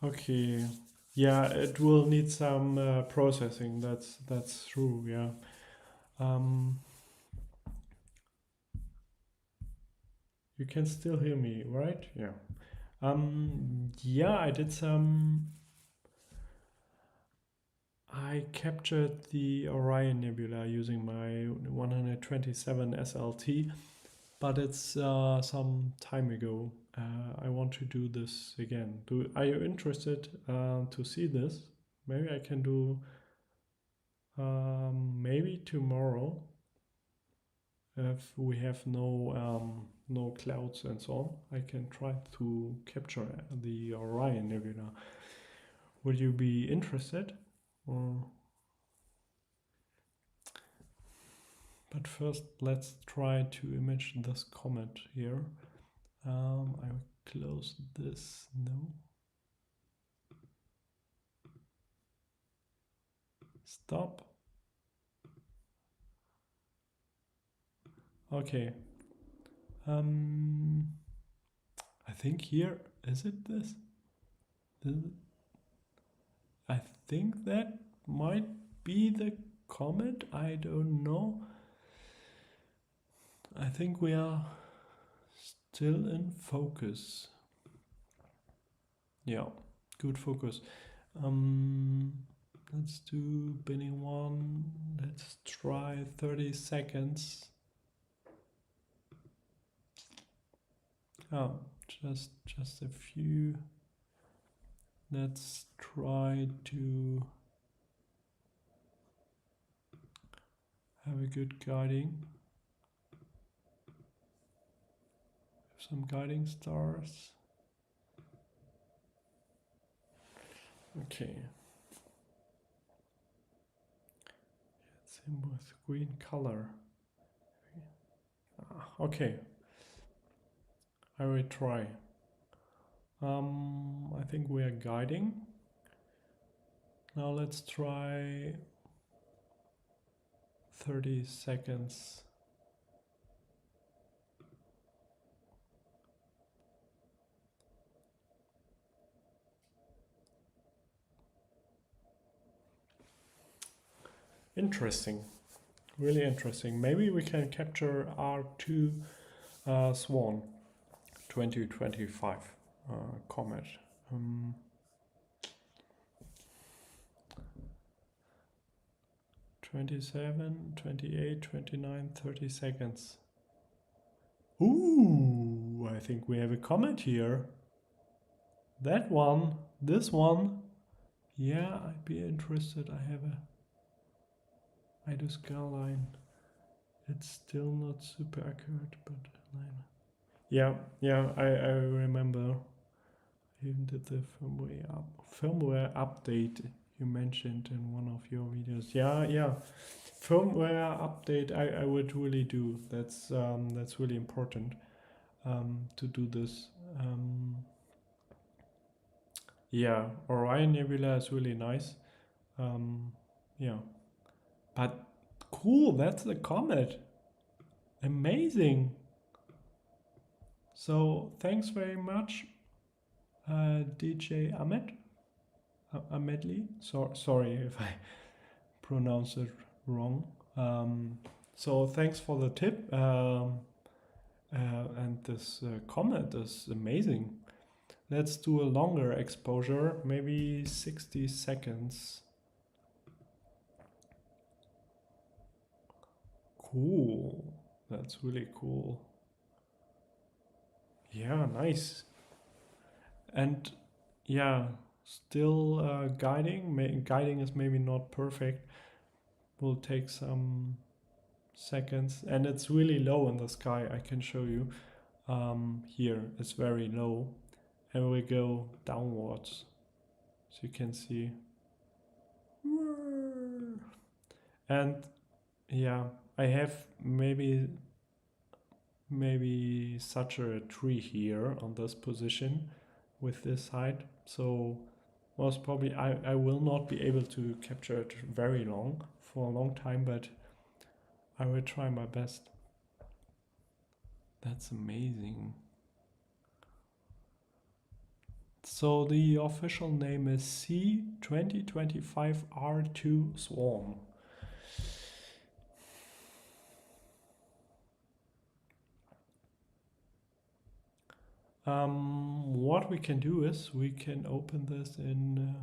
Okay, yeah, it will need some processing. That's true. Yeah. You can still hear me, right? Yeah. Yeah, I captured the Orion Nebula using my 127 SLT, but it's some time ago. I want to do this again. Are you interested to see this? Maybe I can do maybe tomorrow if we have no clouds and so on. I can try to capture the Orion Nebula. Would you be interested? But first, let's try to image this comet here. I will close this. No. Stop. Okay. I think here, is it this? I think that might be the comet. I don't know. I think we are still in focus. Yeah, good focus. Let's do binning one. Let's try 30 seconds. Oh, just a few. Let's try to have a good guiding. Some guiding stars. Okay. It's him with green color. Okay. I will try. I think we are guiding. Now let's try 30 seconds. Interesting, really interesting. Maybe we can capture R2 SWAN 2025 Comet. 27, 28, 29, 30 seconds. Ooh, I think we have a comet here. That one, this one. Yeah, I'd be interested. I have a Ido skyline. It's still not super accurate, but yeah, I remember. I even did the firmware update you mentioned in one of your videos. Yeah, firmware update. I would really do. That's really important to do this. Yeah, Orion Nebula is really nice. Yeah, but cool. That's the comet. Amazing. So thanks very much, DJ Ahmedli. Sorry if I pronounced it wrong. So thanks for the tip. And this comet is amazing. Let's do a longer exposure, maybe 60 seconds. Cool. That's really cool. Yeah, nice. And yeah, still guiding. Guiding is maybe not perfect. Will take some seconds. And it's really low in the sky. I can show you. Here, it's very low. And we go downwards. So you can see. And yeah, I have maybe such a tree here on this position with this height. So most probably I will not be able to capture it very long, for a long time, but I will try my best. That's amazing. So the official name is C 2025 R2 SWAN. What we can do is we can open this in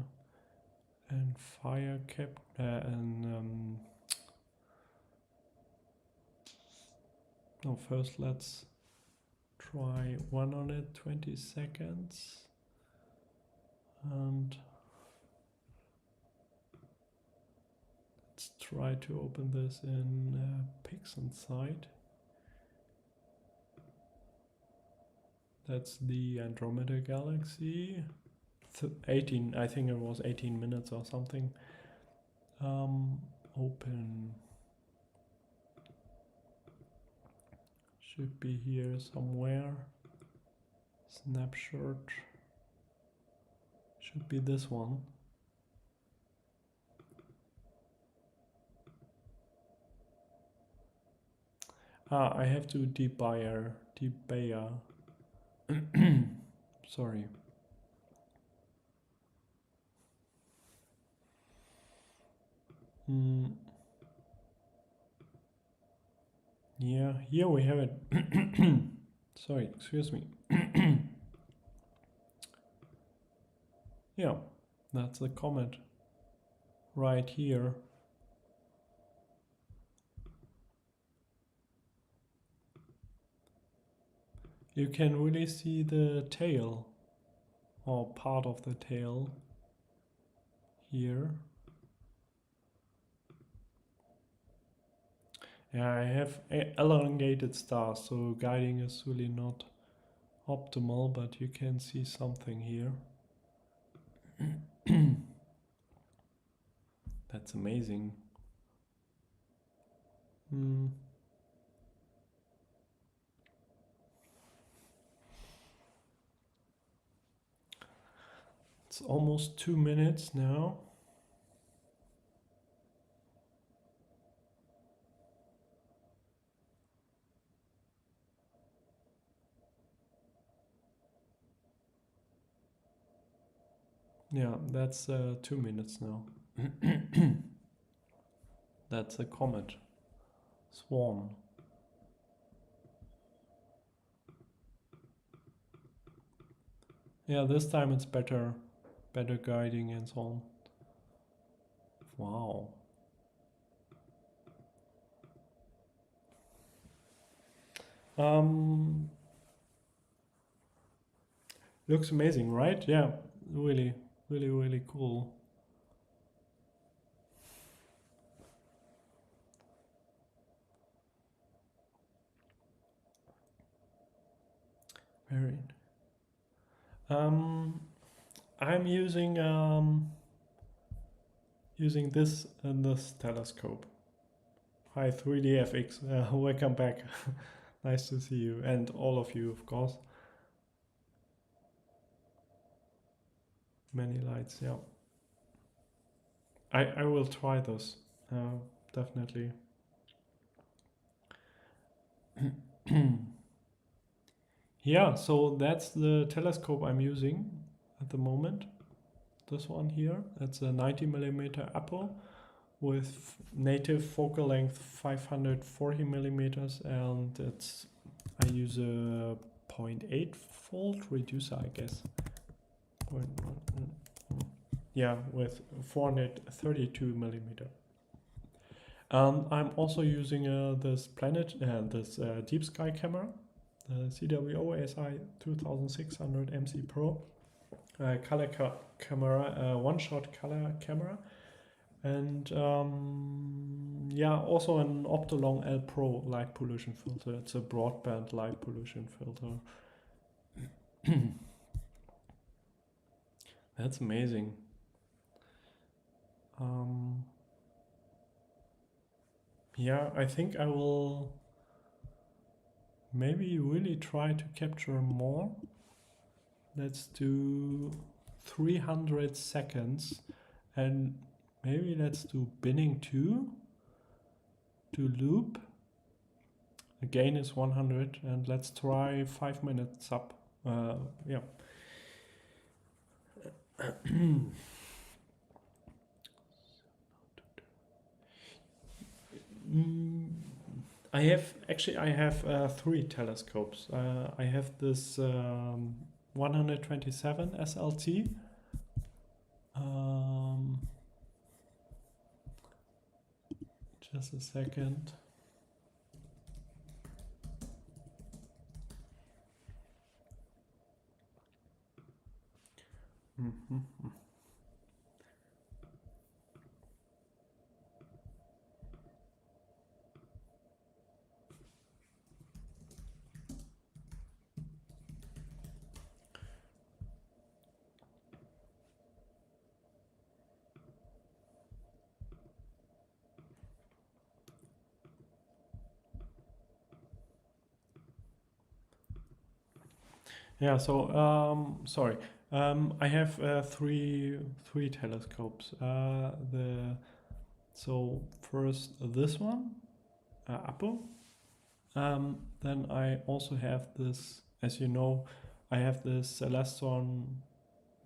FireCap and no, first let's try 120 seconds and let's try to open this in PixInsight. That's the Andromeda Galaxy. 18, I think it was 18 minutes or something. Open. Should be here somewhere. Snapshot. Should be this one. I have to debayer. Sorry. Yeah, here we have it. Sorry, excuse me. Yeah, That's the comet right here. You can really see the tail, or part of the tail here. Yeah, I have elongated stars, so guiding is really not optimal, but you can see something here. That's amazing. It's almost 2 minutes now. Yeah, that's 2 minutes now. That's a Comet SWAN. Yeah, this time it's better guiding and so on. Wow. Looks amazing, right? Yeah, really, really, really cool. Very. I'm using this and this telescope. Hi 3DFX, welcome back. Nice to see you, and all of you, of course. Many lights, yeah. I will try this, definitely. Yeah, so that's the telescope I'm using at the moment. This one here, it's a 90mm APO with native focal length 540 millimeters, and I use a 0.8 volt reducer, I guess. Yeah, with 432 millimeter. I'm also using this deep sky camera, the ZWO Asi 2600 MC Pro color camera, one-shot color camera, and yeah, also an Optolong L Pro light pollution filter. It's a broadband light pollution filter. That's amazing. Yeah, I think I will maybe really try to capture more. Let's do 300 seconds, and maybe let's do binning 2 to loop. The gain is 100, and let's try 5 minutes up. Yeah. I have 3 telescopes. I have this 127 SLT. Just a second. Yeah, so sorry. I have three telescopes. So first this one, APO. Then I also have this, as you know, I have this Celestron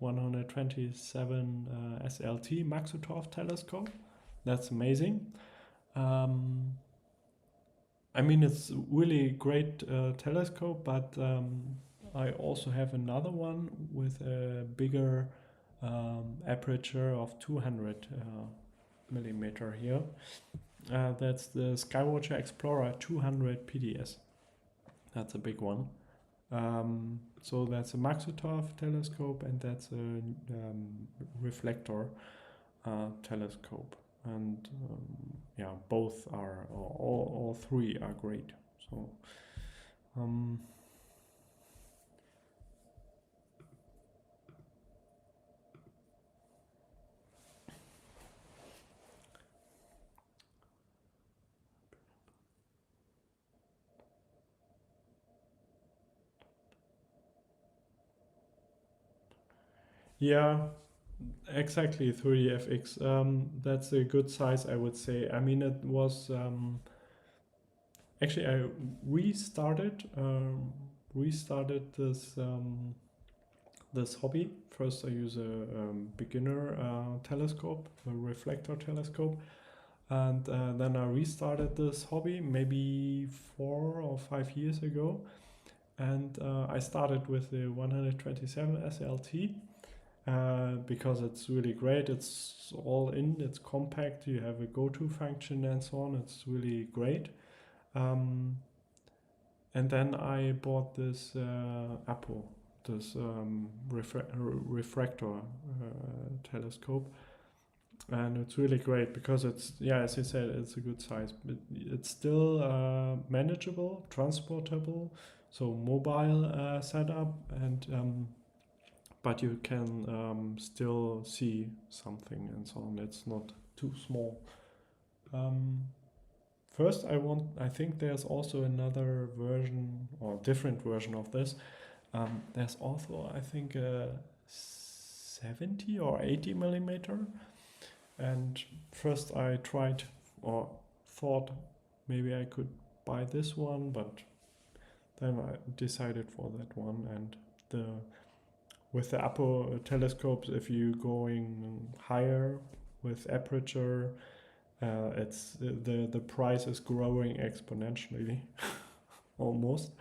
127 SLT Maxutov telescope. That's amazing. I mean, it's really great telescope, but I also have another one with a bigger aperture of 200 millimeter here. That's the Skywatcher Explorer 200 PDS. That's a big one. So that's a Maksutov telescope, and that's a reflector telescope. And yeah, both are, all three are great. So yeah, exactly, 3DFX. That's a good size, I would say. I mean, it was actually I restarted this this hobby. First, I use a beginner telescope, a reflector telescope, and then I restarted this hobby maybe 4 or 5 years ago, and I started with the 127 SLT. Because it's really great, it's all in, it's compact, you have a go-to function and so on, it's really great. And then I bought this APO, this refractor telescope, and it's really great because it's, yeah, as I said, it's a good size, but it's still manageable, transportable, so mobile setup, and but you can still see something and so on. It's not too small. First, I think there's also another version or different version of this. There's also, I think, a 70 or 80 millimeter. And first I tried or thought maybe I could buy this one, but then I decided for that one. And with the APO telescopes, if you're going higher with aperture, it's the price is growing exponentially, almost.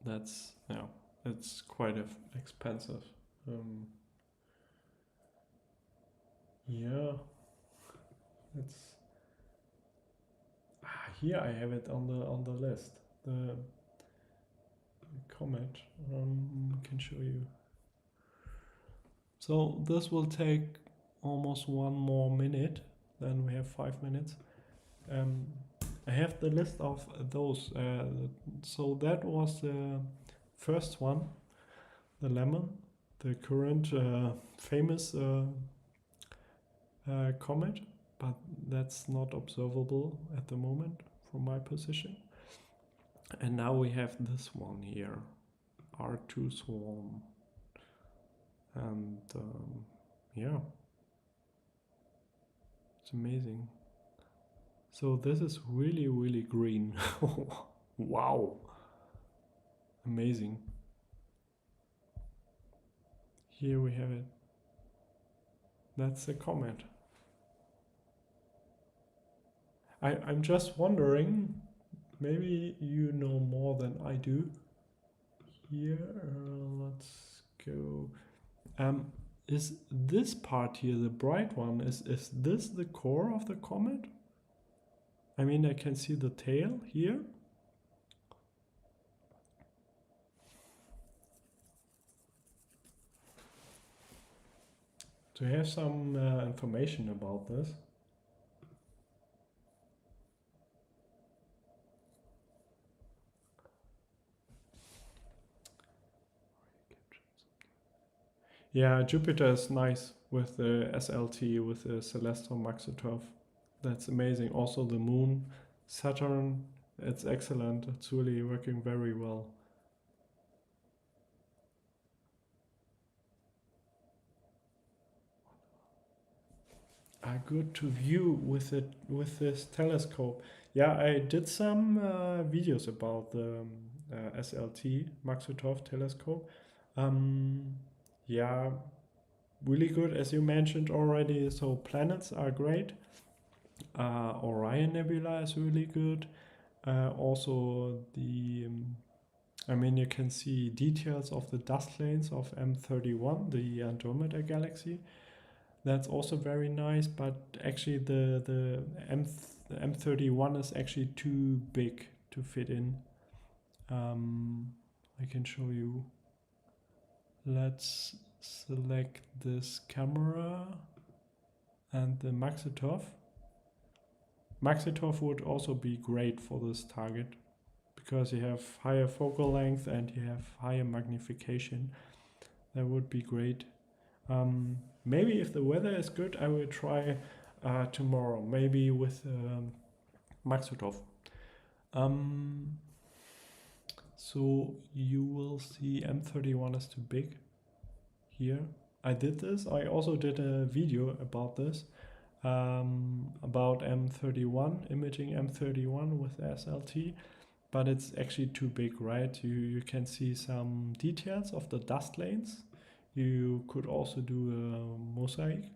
That's, yeah, it's quite expensive. Yeah, it's here I have it on the list. The Comet, can show you. So this will take almost 1 more minute, then we have 5 minutes. I have the list of those. So that was the first one, the Lemmon, the current famous comet, but that's not observable at the moment from my position. And now we have this one here, R2 SWAN. And yeah, it's amazing. So this is really, really green. Wow, amazing. Here we have it. That's a comet. I'm just wondering, maybe you know more than I do. Here, let's go. Is this part here, the bright one, is this the core of the comet? I mean, I can see the tail here. Do you have some information about this? Yeah, Jupiter is nice with the SLT, with the Celestron Maksutov. That's amazing. Also the moon, Saturn, it's excellent. It's really working very well. Good to view with it, with this telescope. Yeah, I did some videos about the SLT Maksutov telescope. Yeah, really good, as you mentioned already. So planets are great. Orion Nebula is really good. Also the I mean, you can see details of the dust lanes of M31, the Andromeda Galaxy. That's also very nice, but actually the M31 is actually too big to fit in. I can show you. Let's select this camera and the Maxitov. Maxitov would also be great for this target because you have higher focal length and you have higher magnification. That would be great. Maybe if the weather is good, I will try tomorrow, maybe with Maxitov. So you will see M31 is too big here. I did this. I also did a video about this, about M31, imaging M31 with SLT, but it's actually too big, right? You can see some details of the dust lanes. You could also do a mosaic,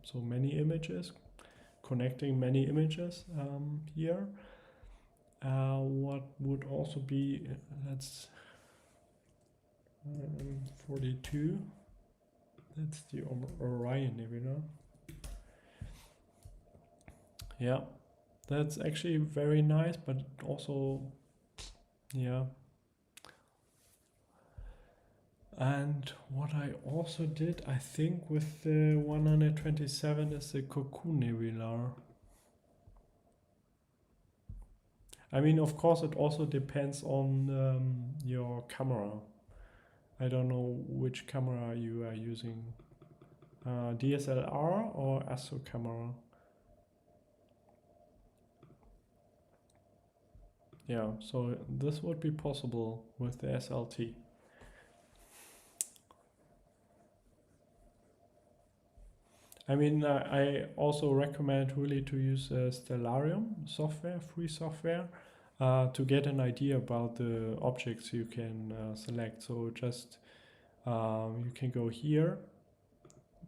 so many images, connecting many images here. What would also be, let's 42, that's the Orion Nebula. Yeah, that's actually very nice, but also, yeah. And what I also did, I think with the 127 is the Cocoon Nebula. I mean, of course, it also depends on your camera. I don't know which camera you are using, DSLR or Astro camera. Yeah, so this would be possible with the SLT. I mean, I also recommend really to use Stellarium software, free software, to get an idea about the objects you can select. So just you can go here,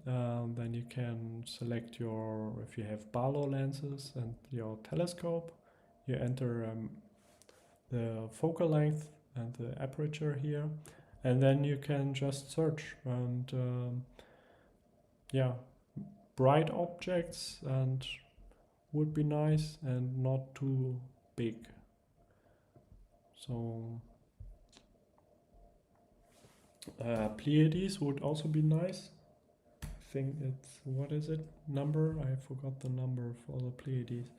then you can select your, if you have Barlow lenses and your telescope, you enter the focal length and the aperture here, and then you can just search and yeah, bright objects and would be nice and not too big. So Pleiades would also be nice. I think it's, what is it, number? I forgot the number for the Pleiades.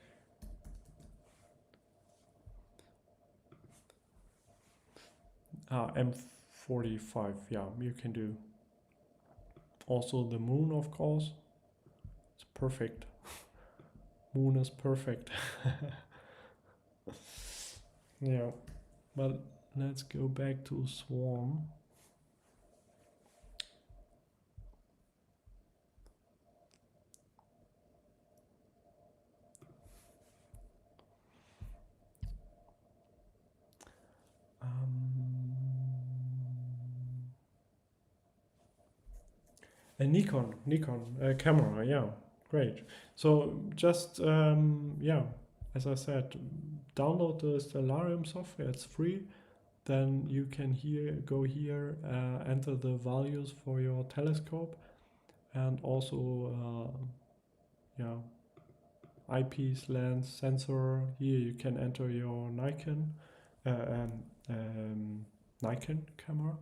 M45, yeah, you can do. Also the moon, of course. It's perfect. Moon is perfect. Yeah, but let's go back to SWAN. A Nikon camera, yeah, great. So just yeah, as I said, download the Stellarium software. It's free. Then you can go here, enter the values for your telescope, and also yeah, eyepiece, lens, sensor. Here you can enter your Nikon camera.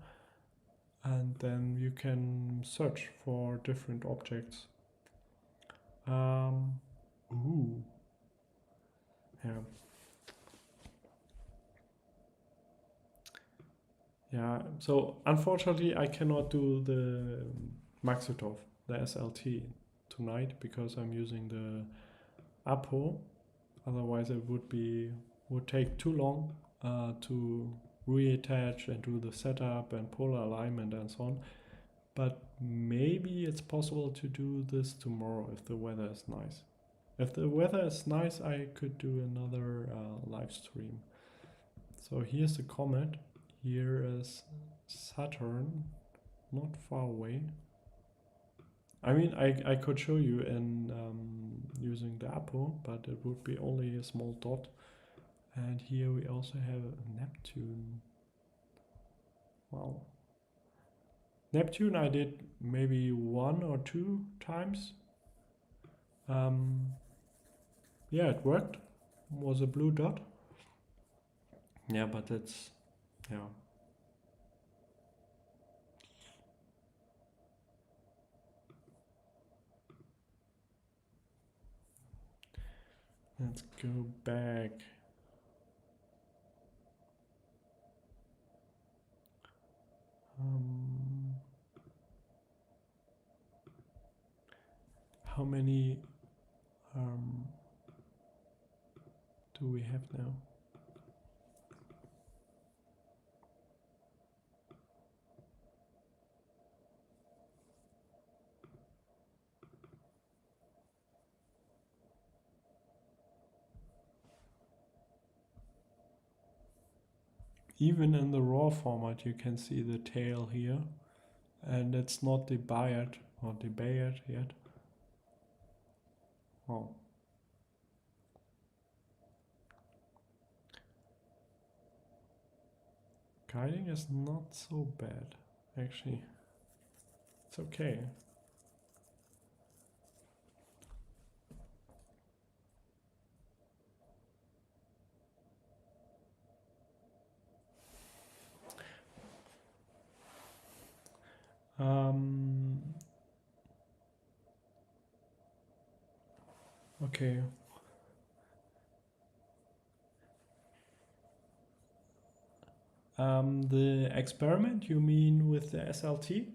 And then you can search for different objects. Ooh. Yeah. Yeah, so unfortunately I cannot do the Maxitov, the SLT tonight because I'm using the APO. Otherwise it would take too long to reattach and do the setup and polar alignment and so on. But maybe it's possible to do this tomorrow if the weather is nice. If the weather is nice, I could do another live stream. So here's the comet. Here is Saturn, not far away. I mean, I could show you in using the APO, but it would be only a small dot. And here we also have Neptune. Wow. Neptune I did maybe 1 or 2 times. Yeah, it worked. Was a blue dot. Yeah, but it's, yeah. Let's go back. How many do we have now? Even in the raw format you can see the tail here, and it's not debayed or debayed yet. Oh. Guiding is not so bad, actually. It's okay. Okay. The experiment, you mean with the SLT?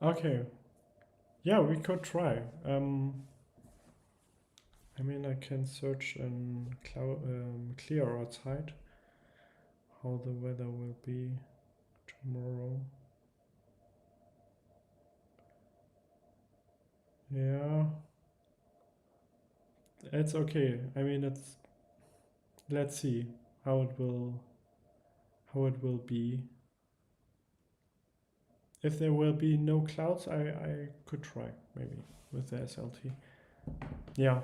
Okay. Yeah, we could try. I mean, I can search in clear outside how the weather will be tomorrow. Yeah, it's okay. I mean, let's see how it will be. If there will be no clouds, I could try maybe with the SLT. Yeah,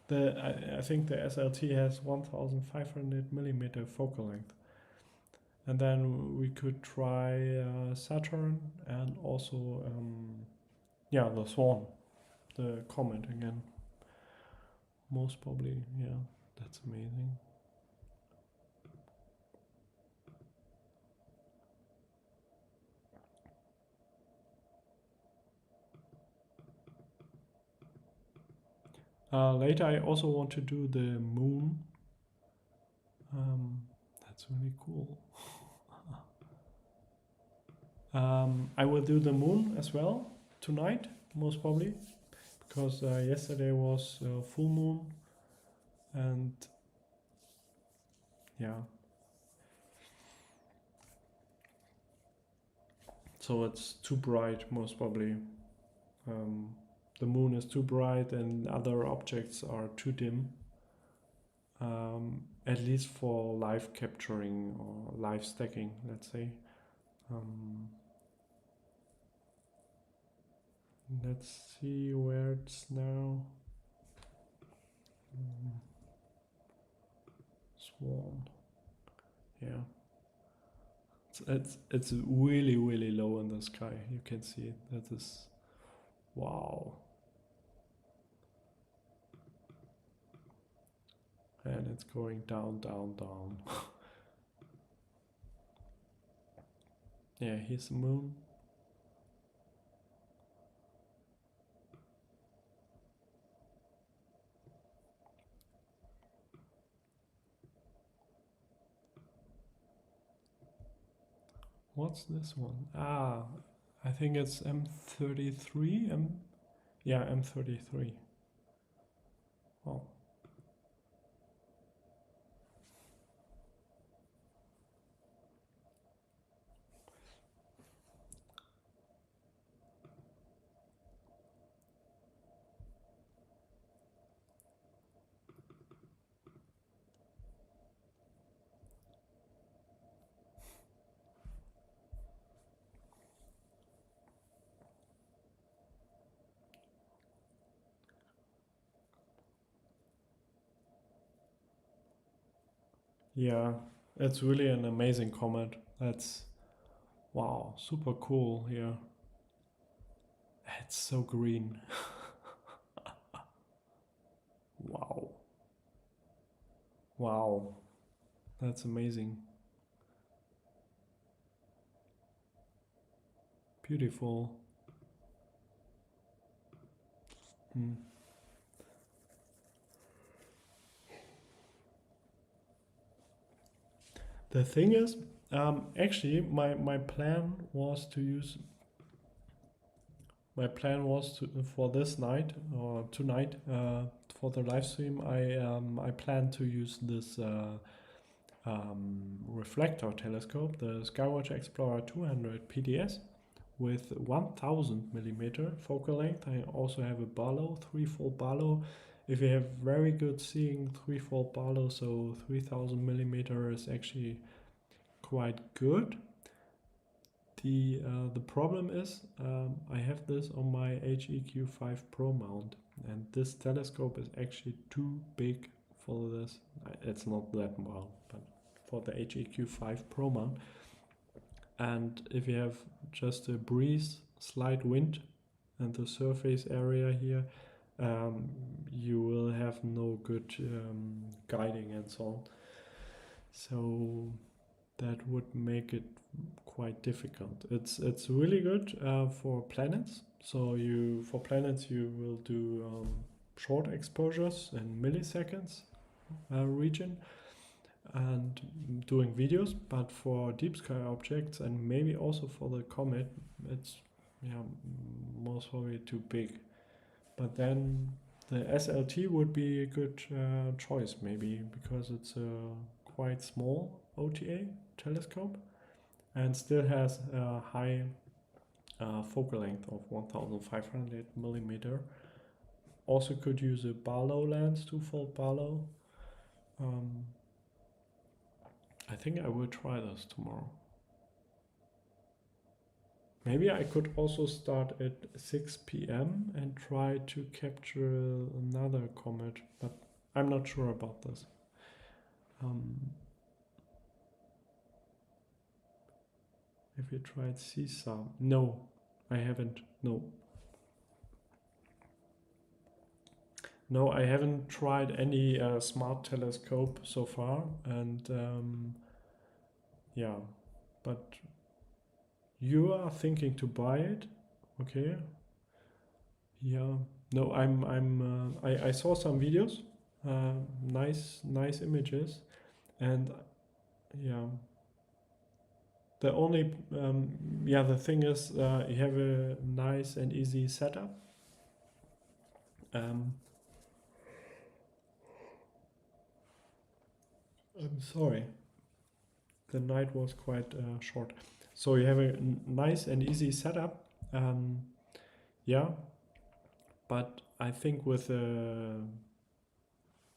I think the SLT has 1500 millimeter focal length, and then we could try Saturn and also yeah, the SWAN, the Comet again. Most probably, yeah, that's amazing. Later I also want to do the moon. That's really cool. I will do the moon as well tonight, most probably, because yesterday was full moon, and yeah, so it's too bright, most probably. The moon is too bright and other objects are too dim, at least for live capturing or live stacking, let's say. Let's see where it's now. Swan. Yeah. It's really low in the sky. You can see it. That is, wow. And it's going down. Yeah, here's the moon. What's this one? Ah, I think it's M33. Yeah, M33. Oh. Yeah, it's really an amazing comet. That's, wow, super cool here. It's so green. Wow. Wow. That's amazing. Beautiful. Hmm. The thing is, actually, my plan was to use. My plan was to for this night or tonight for the live stream. I plan to use this refractor telescope, the Skywatch Explorer 200 PDS, with 1000 millimeter focal length. I also have a Barlow, threefold Barlow. If you have very good seeing, threefold Barlow, so 3000 millimeter is actually quite good. The problem is I have this on my HEQ5 Pro mount, and this telescope is actually too big for this. It's not that well, but for the HEQ5 Pro mount. And if you have just a breeze, slight wind, and the surface area here, you will have no good guiding and so on. So that would make it quite difficult. It's really good for planets. So for planets you will do short exposures in milliseconds region and doing videos, but for deep sky objects and maybe also for the comet, it's most probably too big. But then the SLT would be a good choice maybe, because it's a quite small OTA telescope and still has a high focal length of 1500 millimeter. Also could use a Barlow lens, twofold Barlow. I think I will try this tomorrow. Maybe I could also start at 6 p.m. and try to capture another comet, but I'm not sure about this. Have you tried Seestar? No, I haven't. No, I haven't tried any smart telescope so far, and yeah, but you are thinking to buy it, okay? Yeah. No, I saw some videos, nice images, and yeah. The only the thing is you have a nice and easy setup. I'm sorry, the night was quite short. So you have a nice and easy setup. Yeah, but I think with a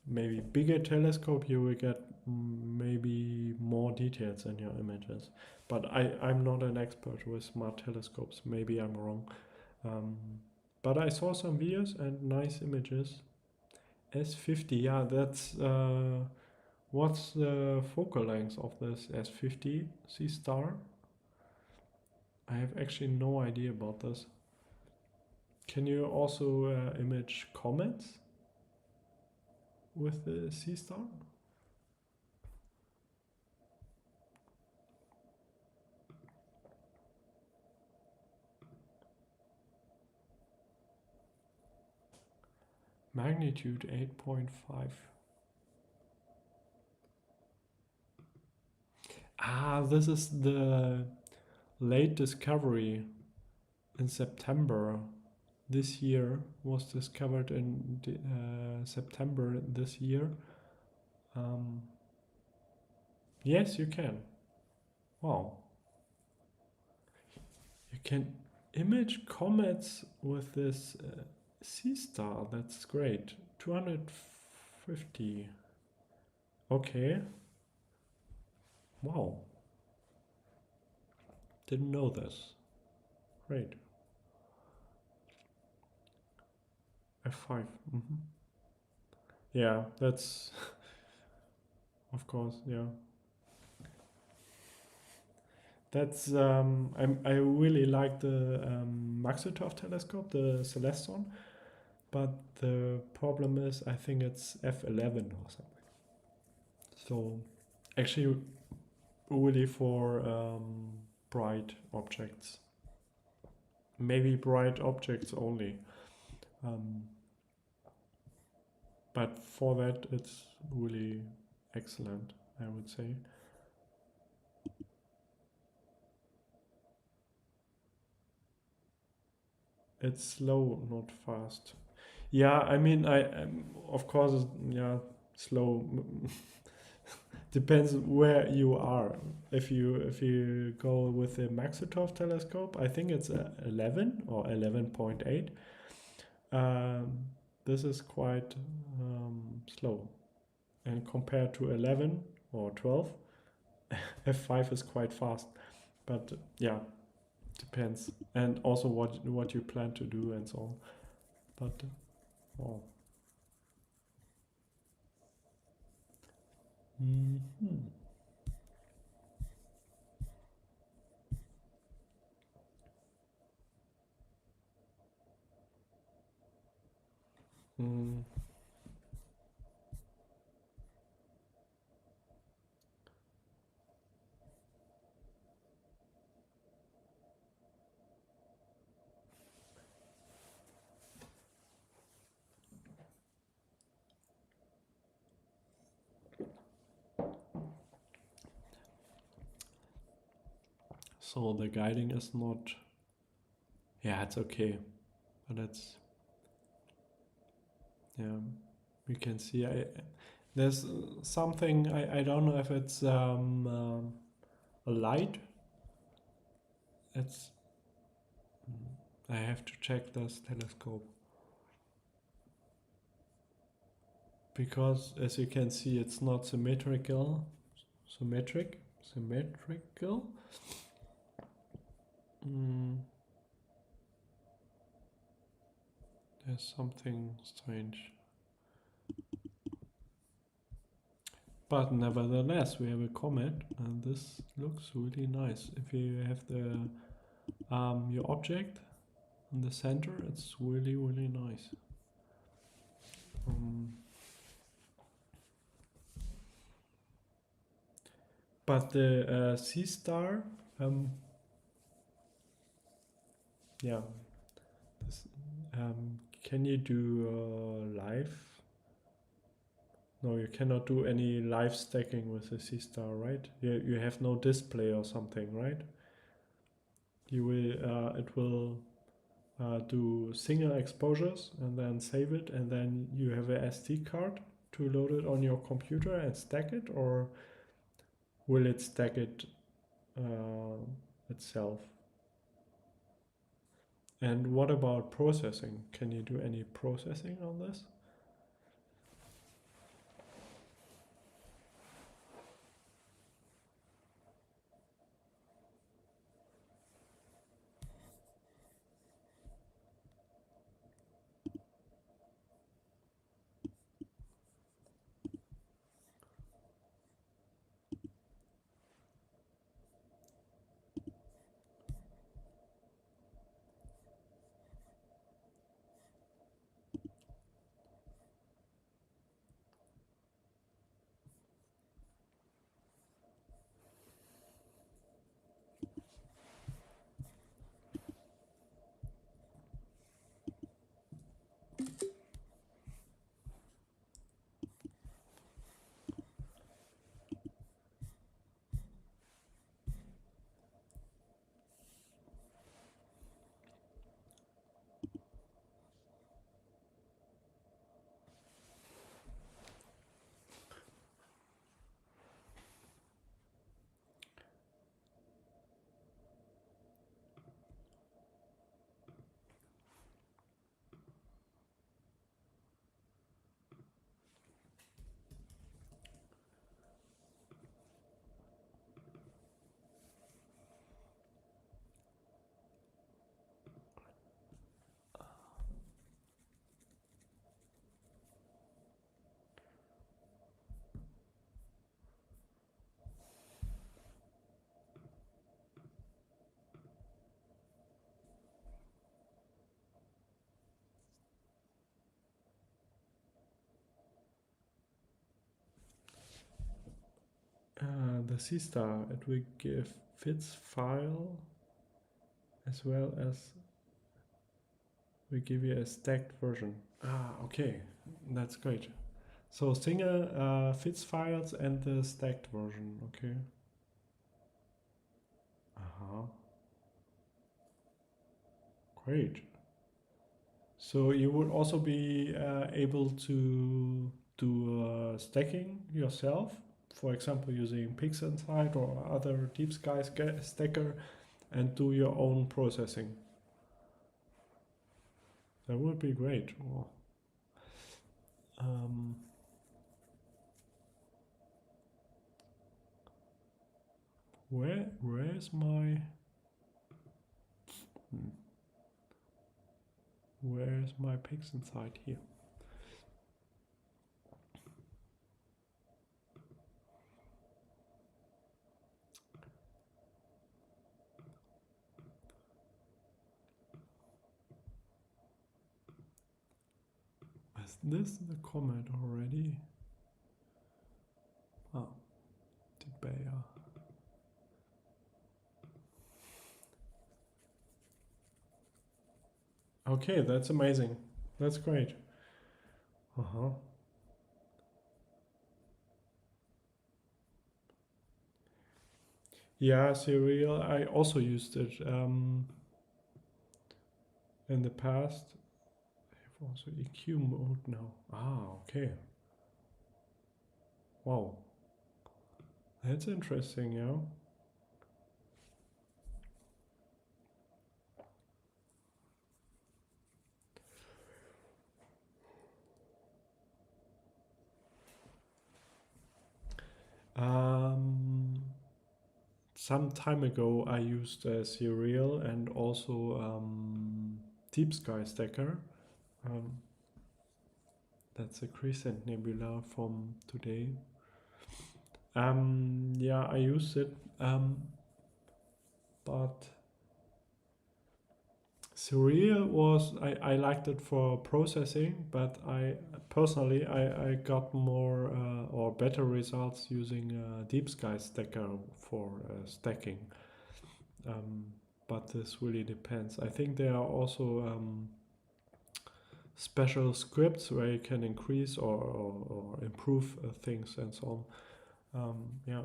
maybe bigger telescope you will get maybe more details in your images. But I'm not an expert with smart telescopes. Maybe I'm wrong. But I saw some videos and nice images. S50, yeah, that's what's the focal length of this S50 Seestar? I have actually no idea about this. Can you also image comets with the Seestar? Magnitude 8.5. Ah, this is the late discovery in September this year. Was discovered in September this year. Yes, you can. Wow. You can image comets with this Seestar. That's great. 250. Okay. Wow. Didn't know this. Great. F5. Yeah, that's of course, yeah. That's I really like the Maxitov telescope, the Celestron, but the problem is I think it's F11 or something. So actually really for bright objects. Maybe bright objects only. But for that it's really excellent, I would say. It's slow, not fast. Yeah, I mean, of course, yeah, slow. Depends where you are. If you go with the Maxitov telescope, I think it's 11 or 11.8. This is quite slow, and compared to 11 or 12, F5 is quite fast. But yeah, depends, and also what you plan to do and so on. But oh. So the guiding is not, yeah, it's okay, but it's, yeah, we can see there's something, I don't know if it's a light. It's, I have to check this telescope, because as you can see it's not symmetrical. There's something strange. But nevertheless, we have a comet, and this looks really nice. If you have the your object in the center, it's really, really nice. But the Seestar, yeah, this, can you do live? No, you cannot do any live stacking with the Seestar, right? You have no display or something, right? You will it will do single exposures and then save it, and then you have a SD card to load it on your computer and stack it, or will it stack it itself? And what about processing? Can you do any processing on this? the Seestar, it will give fits file as well as we give you a stacked version. Ah, okay, that's great. So single fits files and the stacked version, okay. Great. So you would also be able to do stacking yourself, for example, using PixInsight or other deep sky stacker, and do your own processing. That would be great. Well, where's my where's my PixInsight here? Is this the Comet already? Oh, the Bayer. Okay, that's amazing. That's great. Yeah, serial. I also used it in the past. I have also EQ mode now. Ah, okay. Wow. That's interesting, yeah. Some time ago I used a serial and also deep sky stacker. That's a Crescent Nebula from today. Yeah, I used it, but serial was, I liked it for processing, but I personally I got more or better results using deep sky stacker for stacking. But this really depends. I think there are also special scripts where you can increase or improve things and so on. Yeah,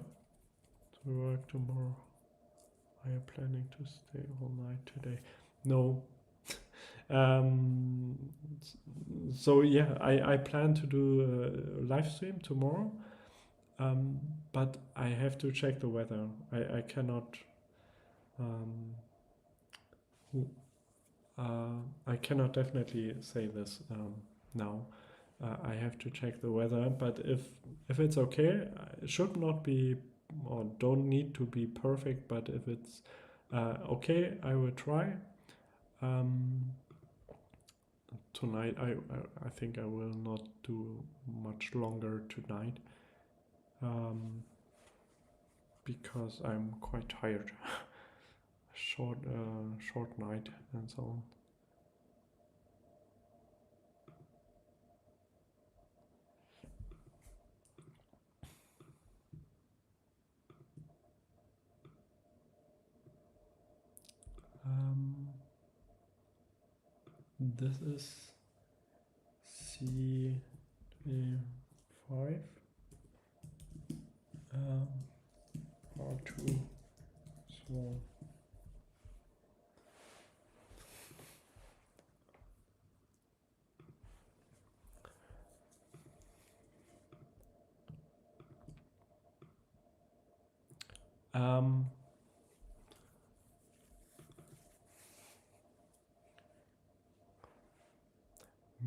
to work tomorrow. Are you planning to stay all night today? No. So yeah, I plan to do a live stream tomorrow, but I have to check the weather. I cannot I cannot definitely say this now. I have to check the weather, but if it's okay, it should not be or don't need to be perfect, but if it's okay, I will try. Tonight I think I will not do much longer tonight because I'm quite tired. short night and so on. This is C5 R2 SWAN.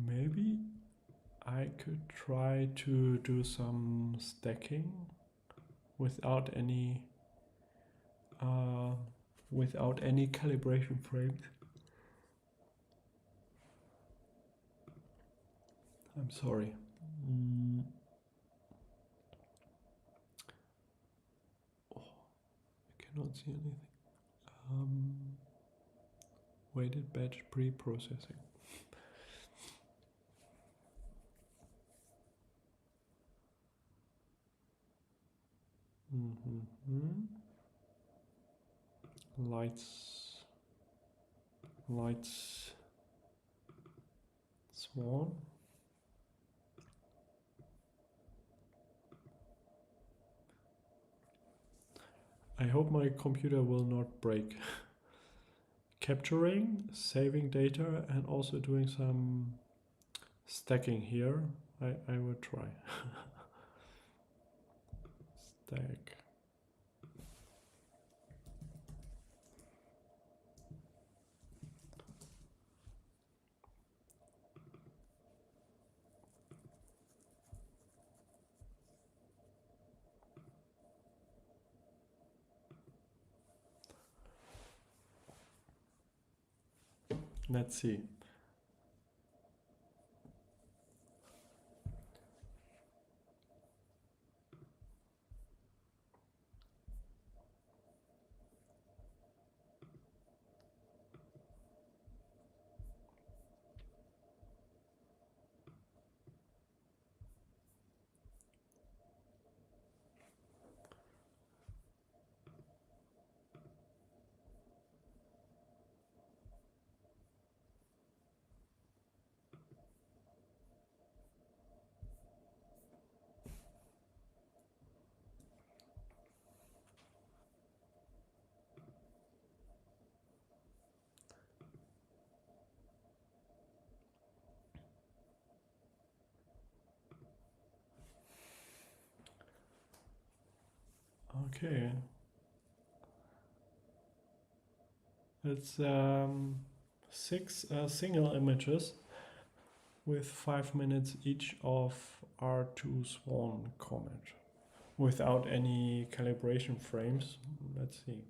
Maybe I could try to do some stacking without any calibration frames. I'm sorry. Oh, I cannot see anything. Weighted batch pre-processing. Mm-hmm. Lights SWAN. I hope my computer will not break. Capturing, saving data, and also doing some stacking here. I will try. Stack. Let's see. Okay. It's 6 single images with 5 minutes each of R2 SWAN Comet without any calibration frames. Let's see.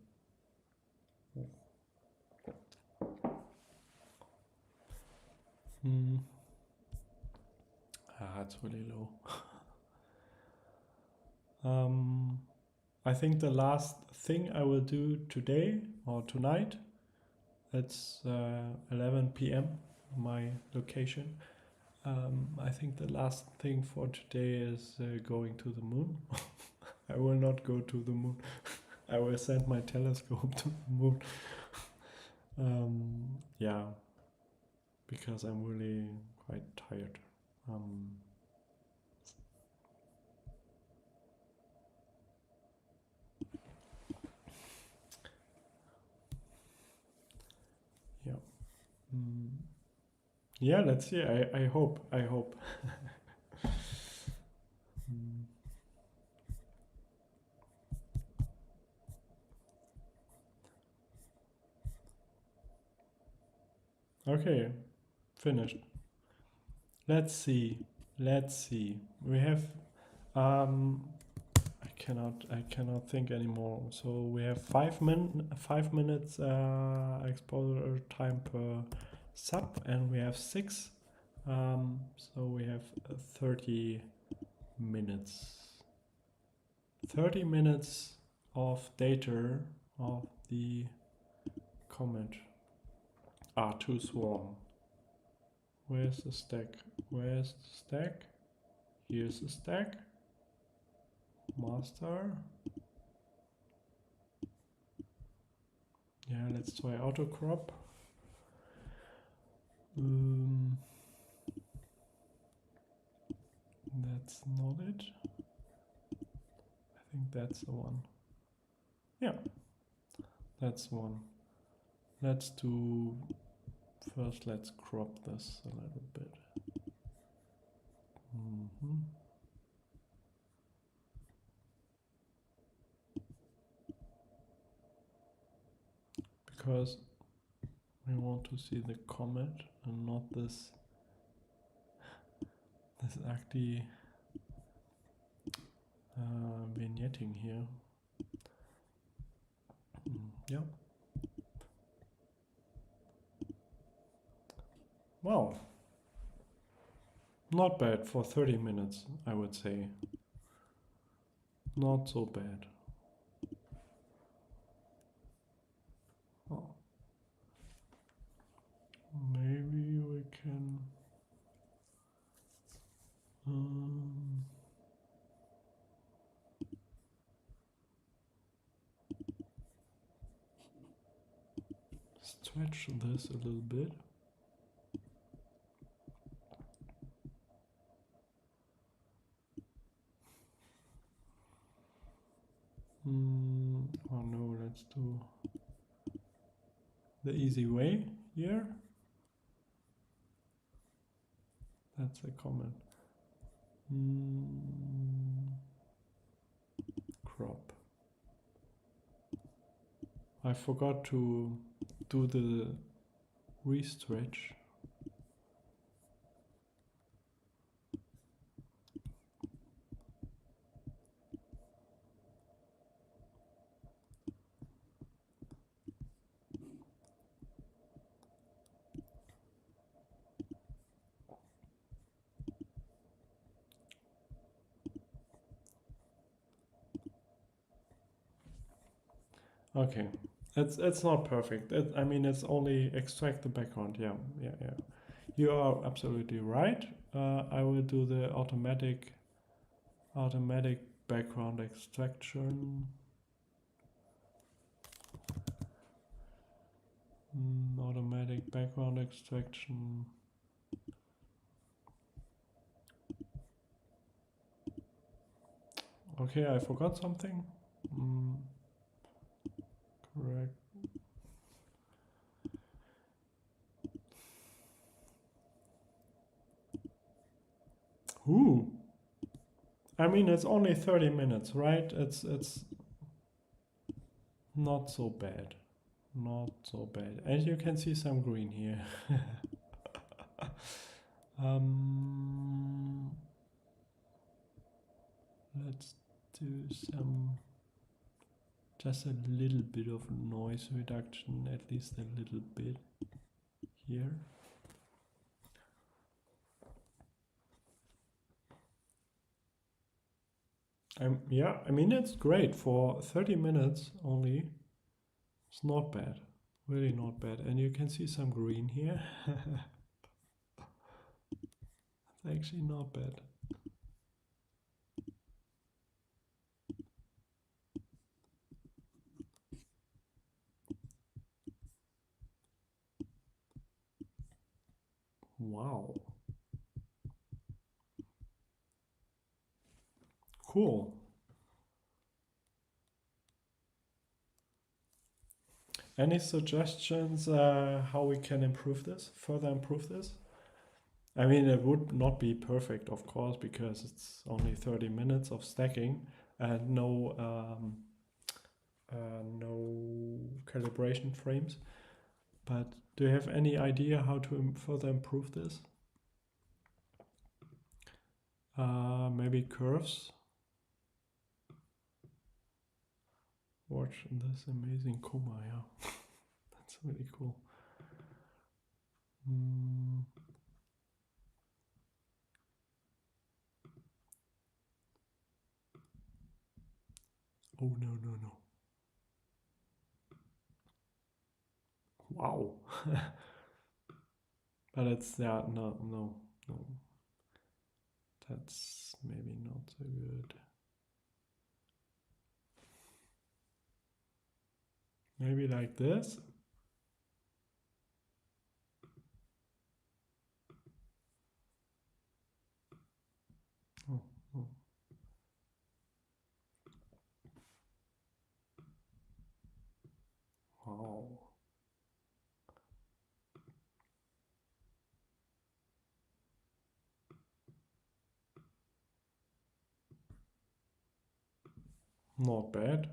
It's really low. I think the last thing I will do today or tonight, it's 11 p.m. my location. I think the last thing for today is going to the moon. I will not go to the moon. I will send my telescope to the moon. Yeah, because I'm really quite tired. Yeah. Yeah, let's see. I hope. Okay, finished. Let's see. We have I cannot think anymore. So we have 5 minutes exposure time per sub, and we have 6. So we have 30 minutes. 30 minutes of data of the Comet R2 SWAN. Where's the stack? Here's the stack. Master. Yeah, let's try auto crop. That's not it. I think that's the one. Yeah, that's one. Let's crop this a little bit. Because we want to see the comet and not this ugly vignetting here. Yeah. Wow. Not bad for 30 minutes, I would say. Not so bad. Oh. Maybe we can... stretch this a little bit. Oh no, let's do the easy way here. That's a comment. Crop. I forgot to do the restretch. Okay, it's not perfect. I mean, it's only extract the background. Yeah. You are absolutely right. I will do the automatic background extraction. Automatic background extraction. Okay, I forgot something. Correct. Ooh. I mean, it's only 30 minutes, right? It's not so bad. Not so bad. And you can see some green here. Let's do just a little bit of noise reduction, at least a little bit here. Yeah, I mean, it's great for 30 minutes only. It's not bad, really not bad. And you can see some green here. It's actually not bad. Wow. Cool. Any suggestions how we can improve this, further improve this? I mean, it would not be perfect, of course, because it's only 30 minutes of stacking and no calibration frames. But do you have any idea how to further improve this? Maybe curves? Watch this amazing coma, yeah. That's really cool. Oh, no. Wow. But it's, yeah, no. That's maybe not so good. Maybe like this. Oh. Wow. Not bad.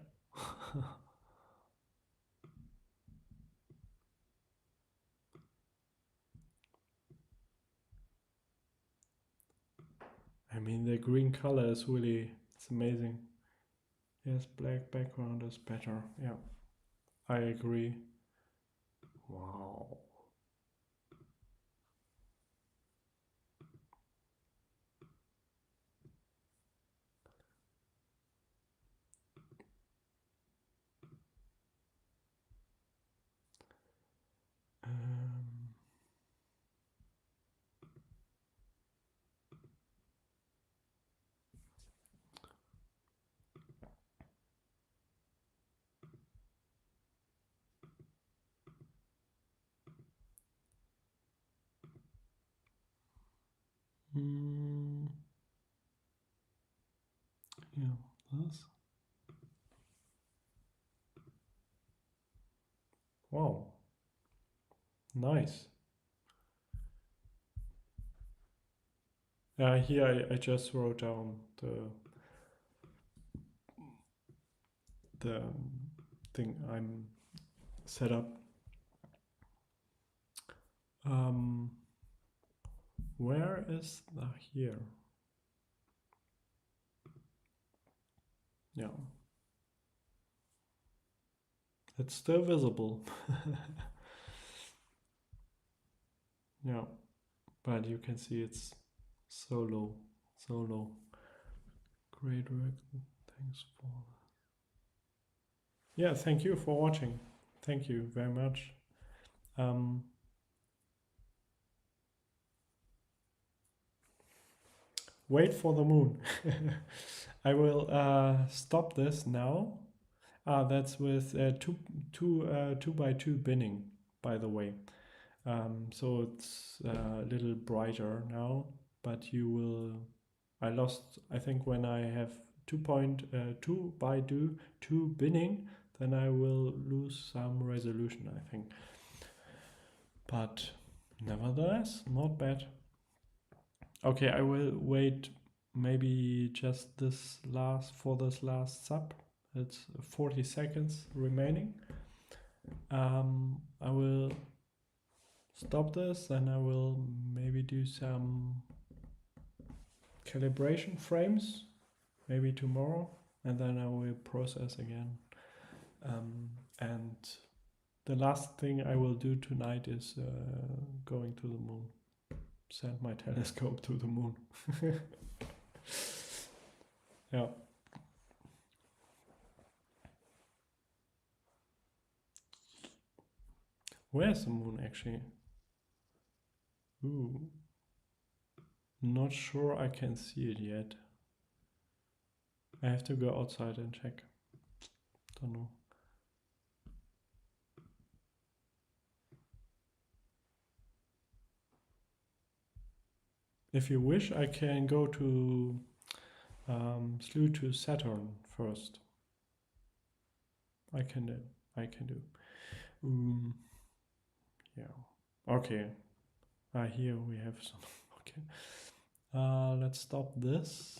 I mean, the green color is really, it's amazing. Yes, black background is better. Yeah, I agree. Wow. Yeah, this. Wow, nice. Here I just wrote down the thing I'm set up. Where is the here? Yeah, it's still visible. Yeah, but you can see it's so low, so low. Great work. Thanks for. Yeah, thank you for watching. Thank you very much. Wait for the moon. I will stop this now. That's with 2 by 2 binning, by the way. So it's a little brighter now, but you will. I lost, I think, when I have 2.2 by 2 binning, then I will lose some resolution, I think. But nevertheless, not bad. Okay, I will wait maybe just this last sub. It's 40 seconds remaining. I will stop this and I will maybe do some calibration frames, maybe tomorrow, and then I will process again. And the last thing I will do tonight is going to the moon. Send my telescope to the moon. Yeah. Where's the moon actually? Ooh. Not sure I can see it yet. I have to go outside and check. Don't know. If you wish, I can go to slew to Saturn first. I can do. Yeah. Okay. Here we have some. Okay. Let's stop this.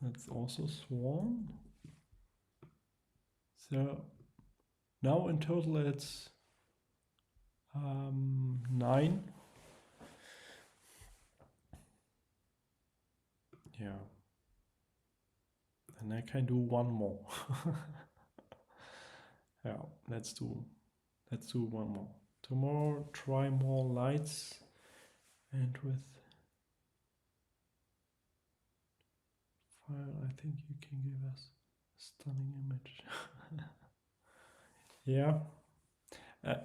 That's also SWAN. So now in total it's 9. Yeah. And I can do one more. Yeah, let's do one more. Tomorrow try more lights and with file I think you can give us a stunning image. Yeah.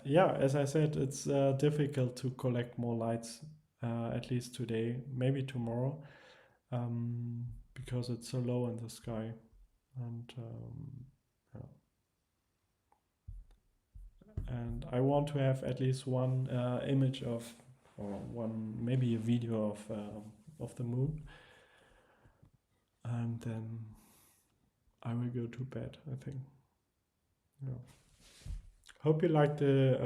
Yeah, as I said, it's difficult to collect more lights, at least today, maybe tomorrow, because it's so low in the sky. And yeah. And I want to have at least one image of, or one, maybe a video of the moon. And then I will go to bed, I think. Yeah. Hope you liked the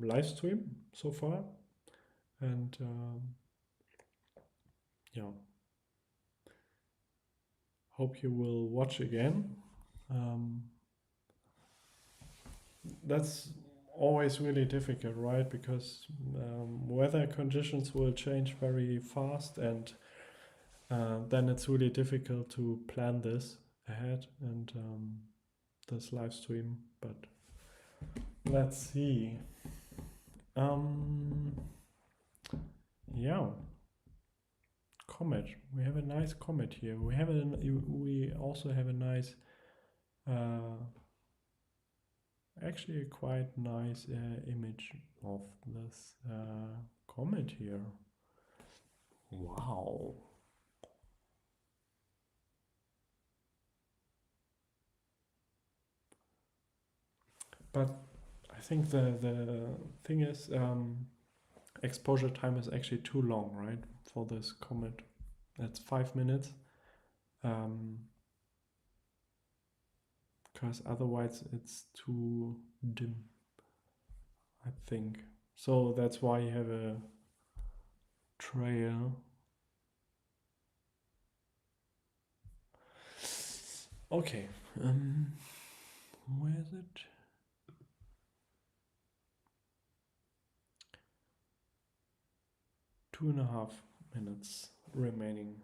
live stream so far, and yeah, hope you will watch again. That's always really difficult, right? Because weather conditions will change very fast, and then it's really difficult to plan this ahead and this live stream, but let's see. Yeah, comet. We have a nice comet here. We also have a nice, actually a quite nice image of this comet here. Wow. But I think the thing is, exposure time is actually too long, right, for this comet. That's 5 minutes. Because otherwise it's too dim, I think. So that's why you have a trail. Okay, where is it? Two and a half minutes remaining.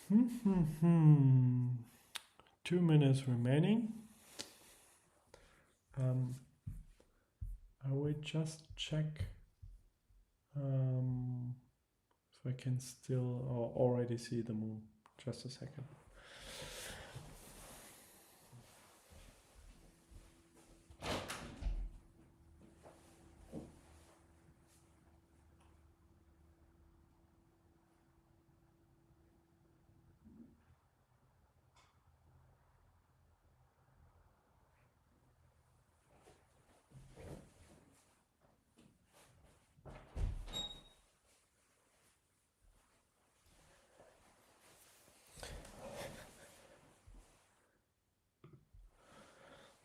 Hmm. 2 minutes remaining. I will just check if I can still already see the moon. Just a second.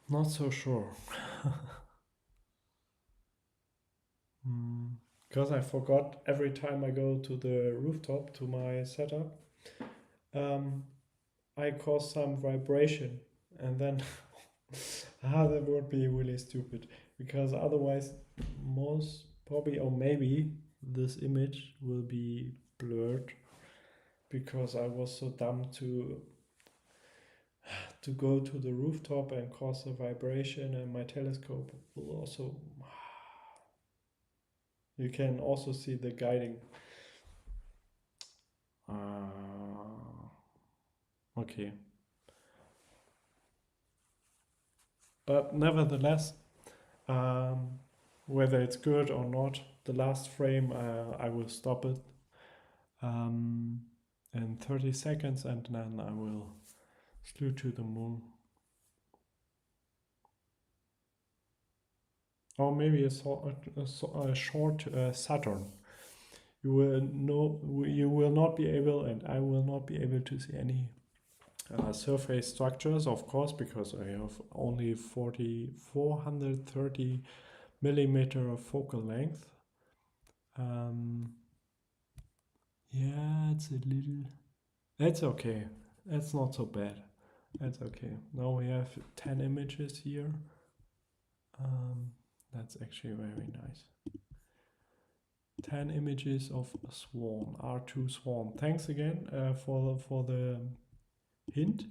Not so sure. Because I forgot every time I go to the rooftop to my setup, I cause some vibration, and then that would be really stupid, because otherwise most probably, or maybe this image will be blurred because I was so dumb to go to the rooftop and cause a vibration, and my telescope will also, you can also see the guiding. Okay. But nevertheless, whether it's good or not, the last frame, I will stop it in 30 seconds, and then I will slew to the moon. Or maybe a short Saturn. You will not be able, and I will not be able to see any surface structures, of course, because I have only 430 millimeter of focal length. Yeah, it's a little. That's okay. That's not so bad. That's okay. Now we have 10 images here. That's actually very nice. 10 images of SWAN, R2 SWAN. Thanks again for the hint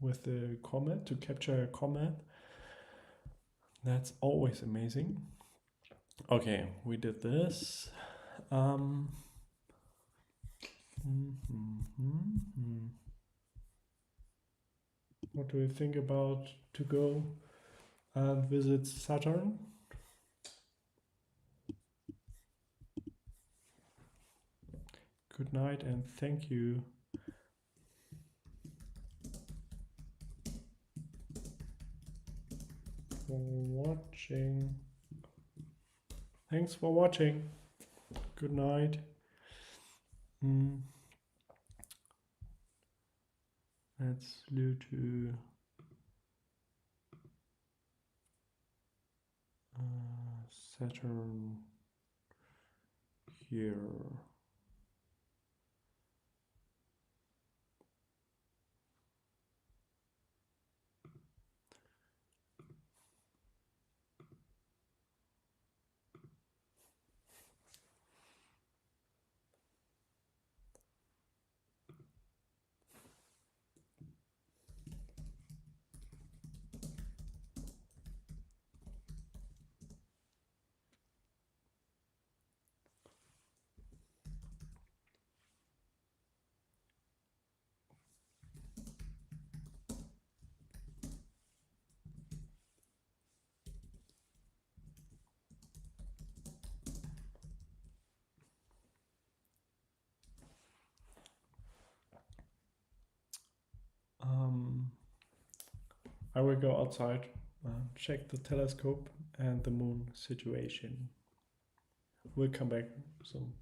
with the comet, to capture a comet. That's always amazing. Okay, we did this. What do you think about to go and visit Saturn? Good night and thank you. For watching. Thanks for watching. Good night. Let's slew to Saturn here. I will go outside and check the telescope and the moon situation. We'll come back soon.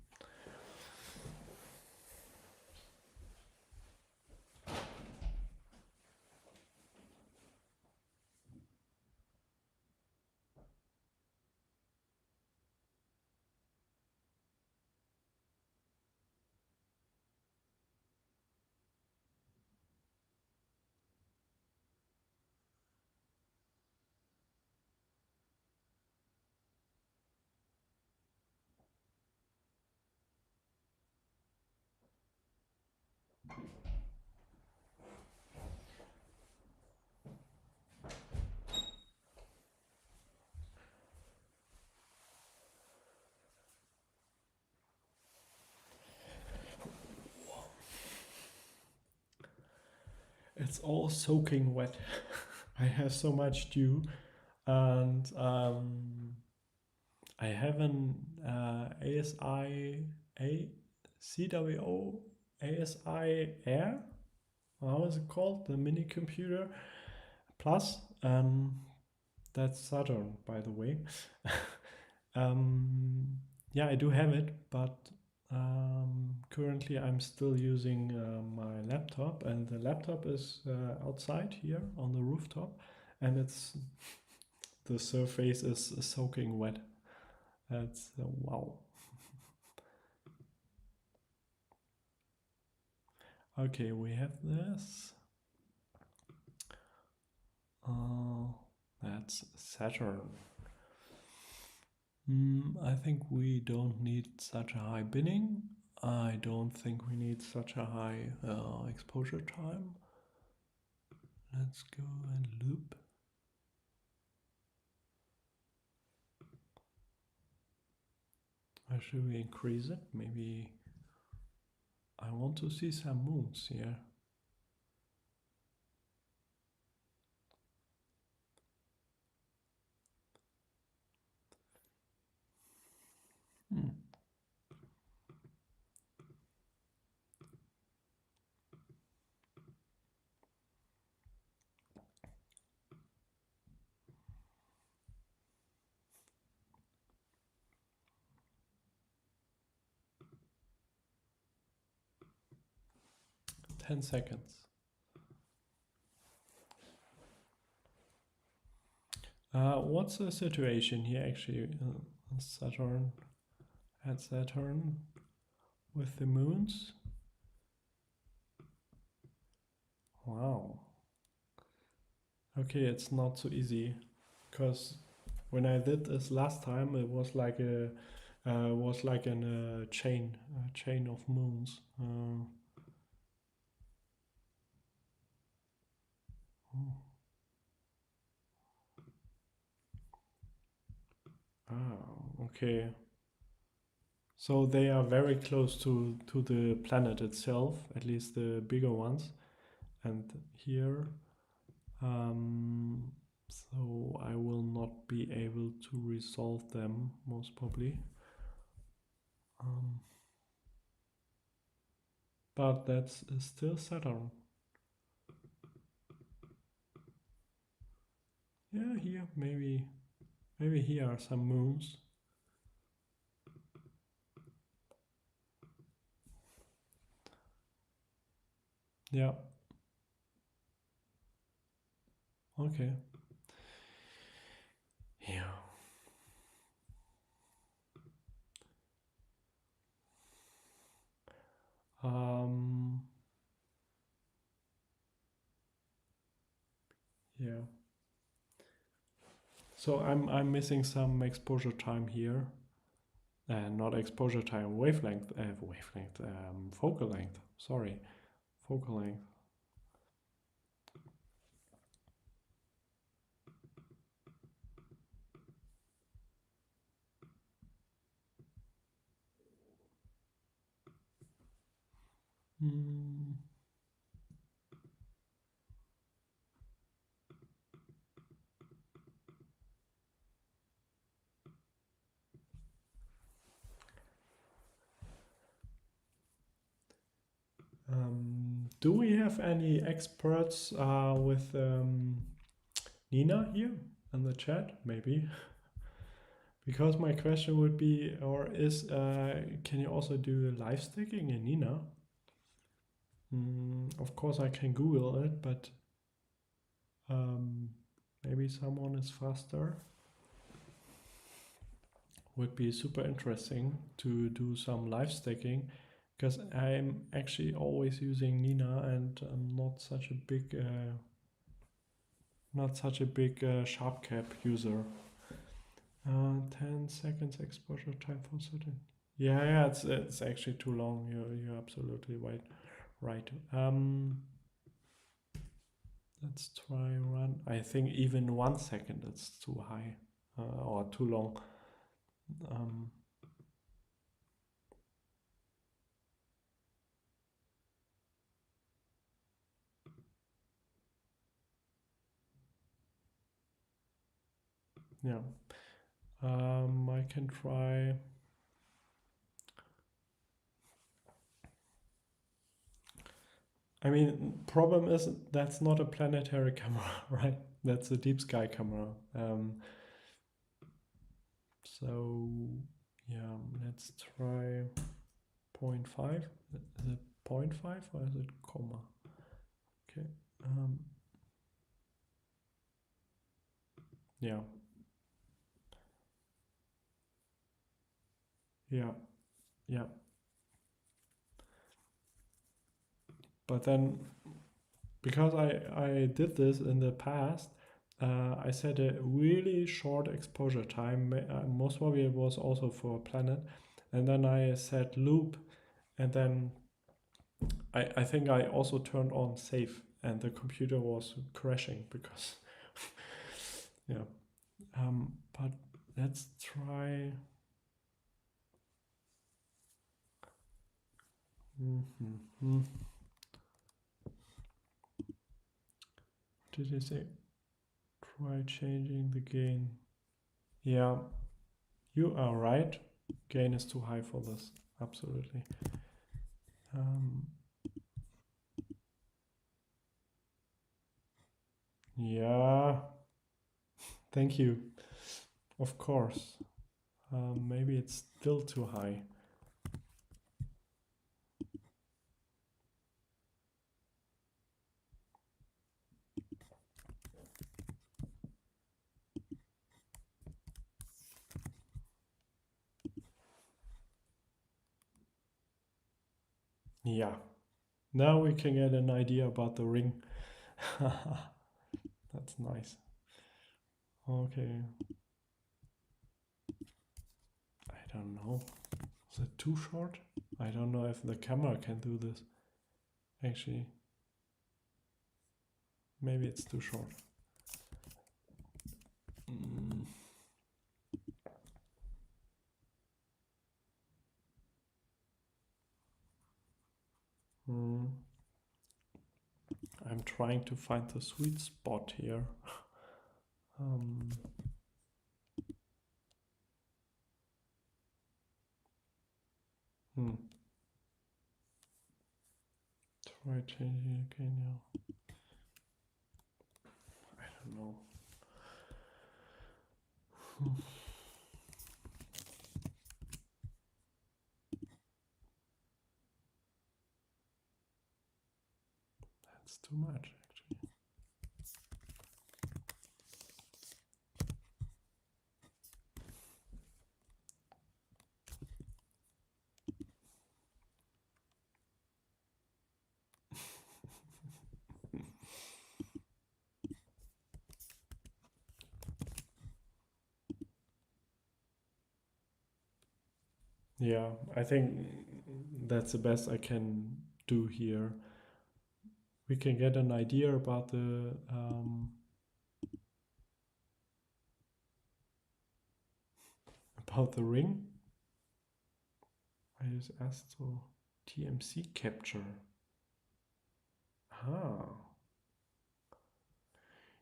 It's all soaking wet. I have so much dew, and I have an ZWO Asi Air. How is it called? The mini computer plus. That's Saturn, by the way. Yeah, I do have it, but currently I'm still using my laptop, and the laptop is outside here on the rooftop, and it's the surface is soaking wet. That's wow. Okay, we have this. That's Saturn. I think we don't need such a high binning. I don't think we need such a high exposure time. Let's go and loop. Or should we increase it? Maybe I want to see some moons here. Hmm. Ten seconds. What's the situation here actually? Saturn and Saturn with the moons. Wow. Okay, it's not so easy, because when I did this last time, it was like a chain of moons. Okay. So they are very close to the planet itself, at least the bigger ones. And here, so I will not be able to resolve them, most probably. But that's still Saturn. Yeah, here, maybe here are some moons. Yeah. Okay. Yeah. Yeah. So I'm missing some exposure time here. Not exposure time, wavelength, focal length. Sorry, focal length. Do we have any experts with Nina here in the chat, maybe. Because my question would be, or is, can you also do live stacking in Nina? Of course I can Google it, but maybe someone is faster. Would be super interesting to do some live stacking, because I'm actually always using Nina and I'm not such a big Sharp Cap user. 10 seconds exposure time for Saturn. Yeah, it's actually too long. You're absolutely right. Let's try run. I think even 1 second it's too high or too long. Yeah. I can try. I mean, problem is that's not a planetary camera, right? That's a deep sky camera. So yeah, let's try 0.5. Is it 0.5 or is it comma? Okay. Yeah. Yeah. But then, because I did this in the past, I set a really short exposure time. Most probably it was also for a planet. And then I set loop, and then I think I also turned on save, and the computer was crashing because, yeah. But let's try. Did I say try changing the gain? Yeah, you are right. Gain is too high for this. Absolutely. Yeah. Thank you. Of course. Maybe it's still too high. Yeah. Now we can get an idea about the ring. That's nice. Okay. I don't know. Is it too short? I don't know if the camera can do this. Actually, maybe it's too short. I'm trying to find the sweet spot here. Try changing again now. I don't know. That's too much, actually. Yeah, I think that's the best I can do here. We can get an idea about the ring. I use Astro TMC capture.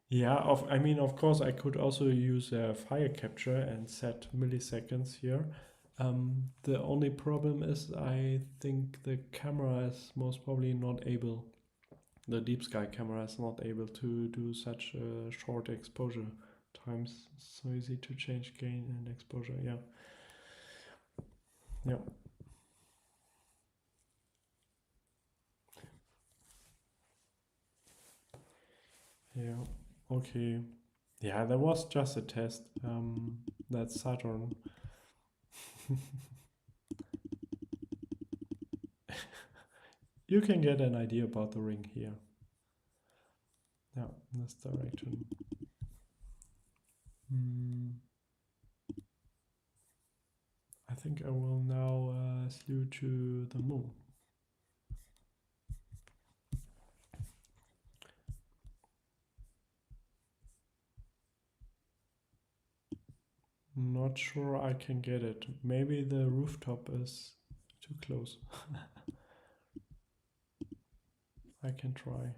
Yeah, I mean, of course, I could also use fire capture and set milliseconds here. The only problem is I think the camera is most probably not able the deep sky camera is not able to do such short exposure times. So easy to change gain and exposure. Yeah. Yeah. Yeah. Okay. Yeah, that was just a test. That's Saturn. You can get an idea about the ring here. Yeah, this direction. I think I will now slew to the moon. Not sure I can get it. Maybe the rooftop is too close. I can try.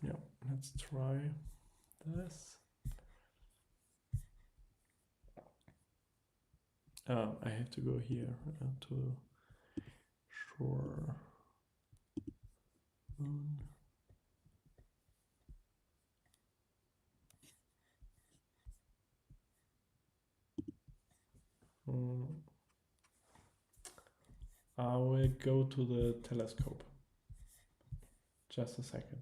Yeah, let's try this. I have to go here to shore moon. I will go to the telescope. Just a second.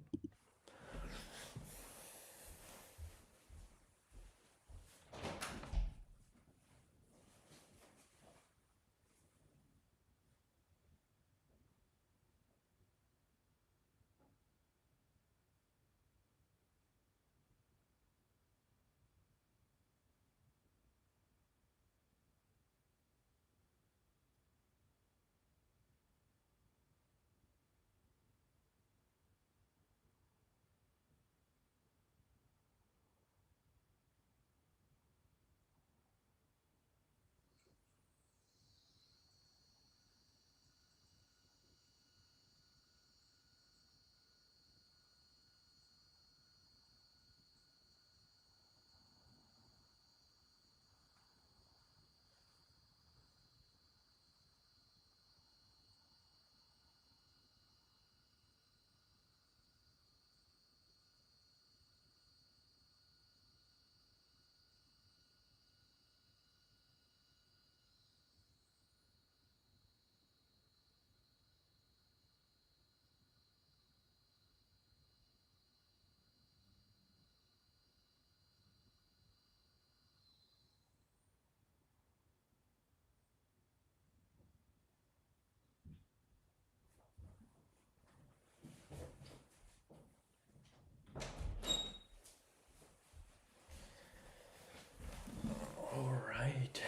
All right.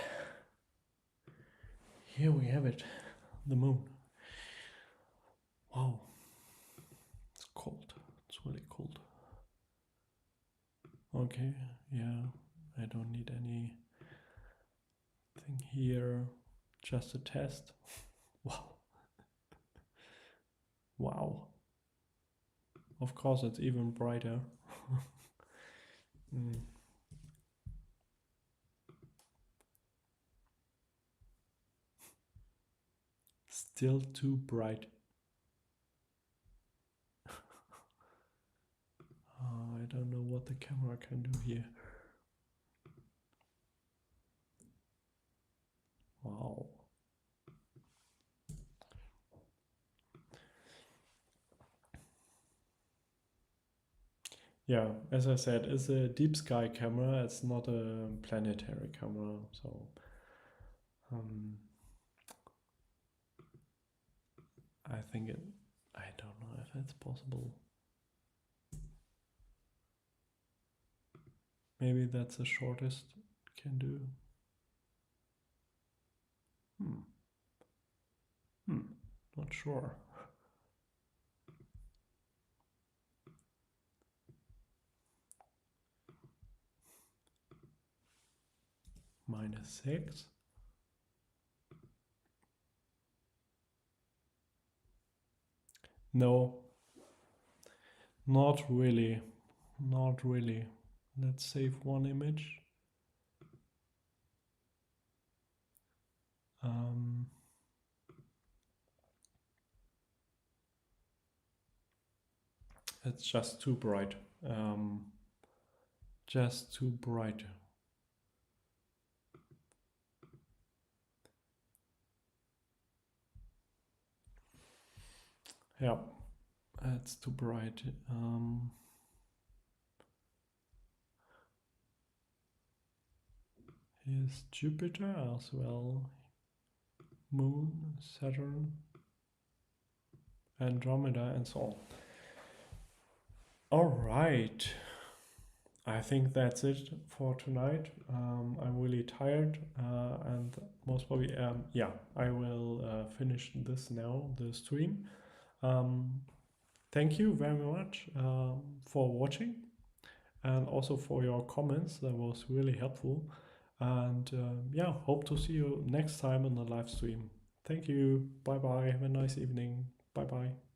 Here we have it, the moon. Wow, it's cold. It's really cold. Okay, yeah, I don't need anything here. Just a test. Wow. Wow. Of course, it's even brighter. Still too bright. I don't know what the camera can do here. Wow. Yeah, as I said, it's a deep sky camera. It's not a planetary camera, so I think I don't know if it's possible. Maybe that's the shortest it can do. Not sure. -6. No, not really. Not really. Let's save one image. It's just too bright. Just too bright. Yeah, it's too bright. Here's Jupiter as well. Moon, Saturn, Andromeda, and so on. All right. I think that's it for tonight. I'm really tired, and most probably, yeah, I will finish this now, the stream. Thank you very much for watching, and also for your comments. That was really helpful. And yeah, hope to see you next time on the live stream. Thank you. Bye bye. Have a nice evening. Bye bye.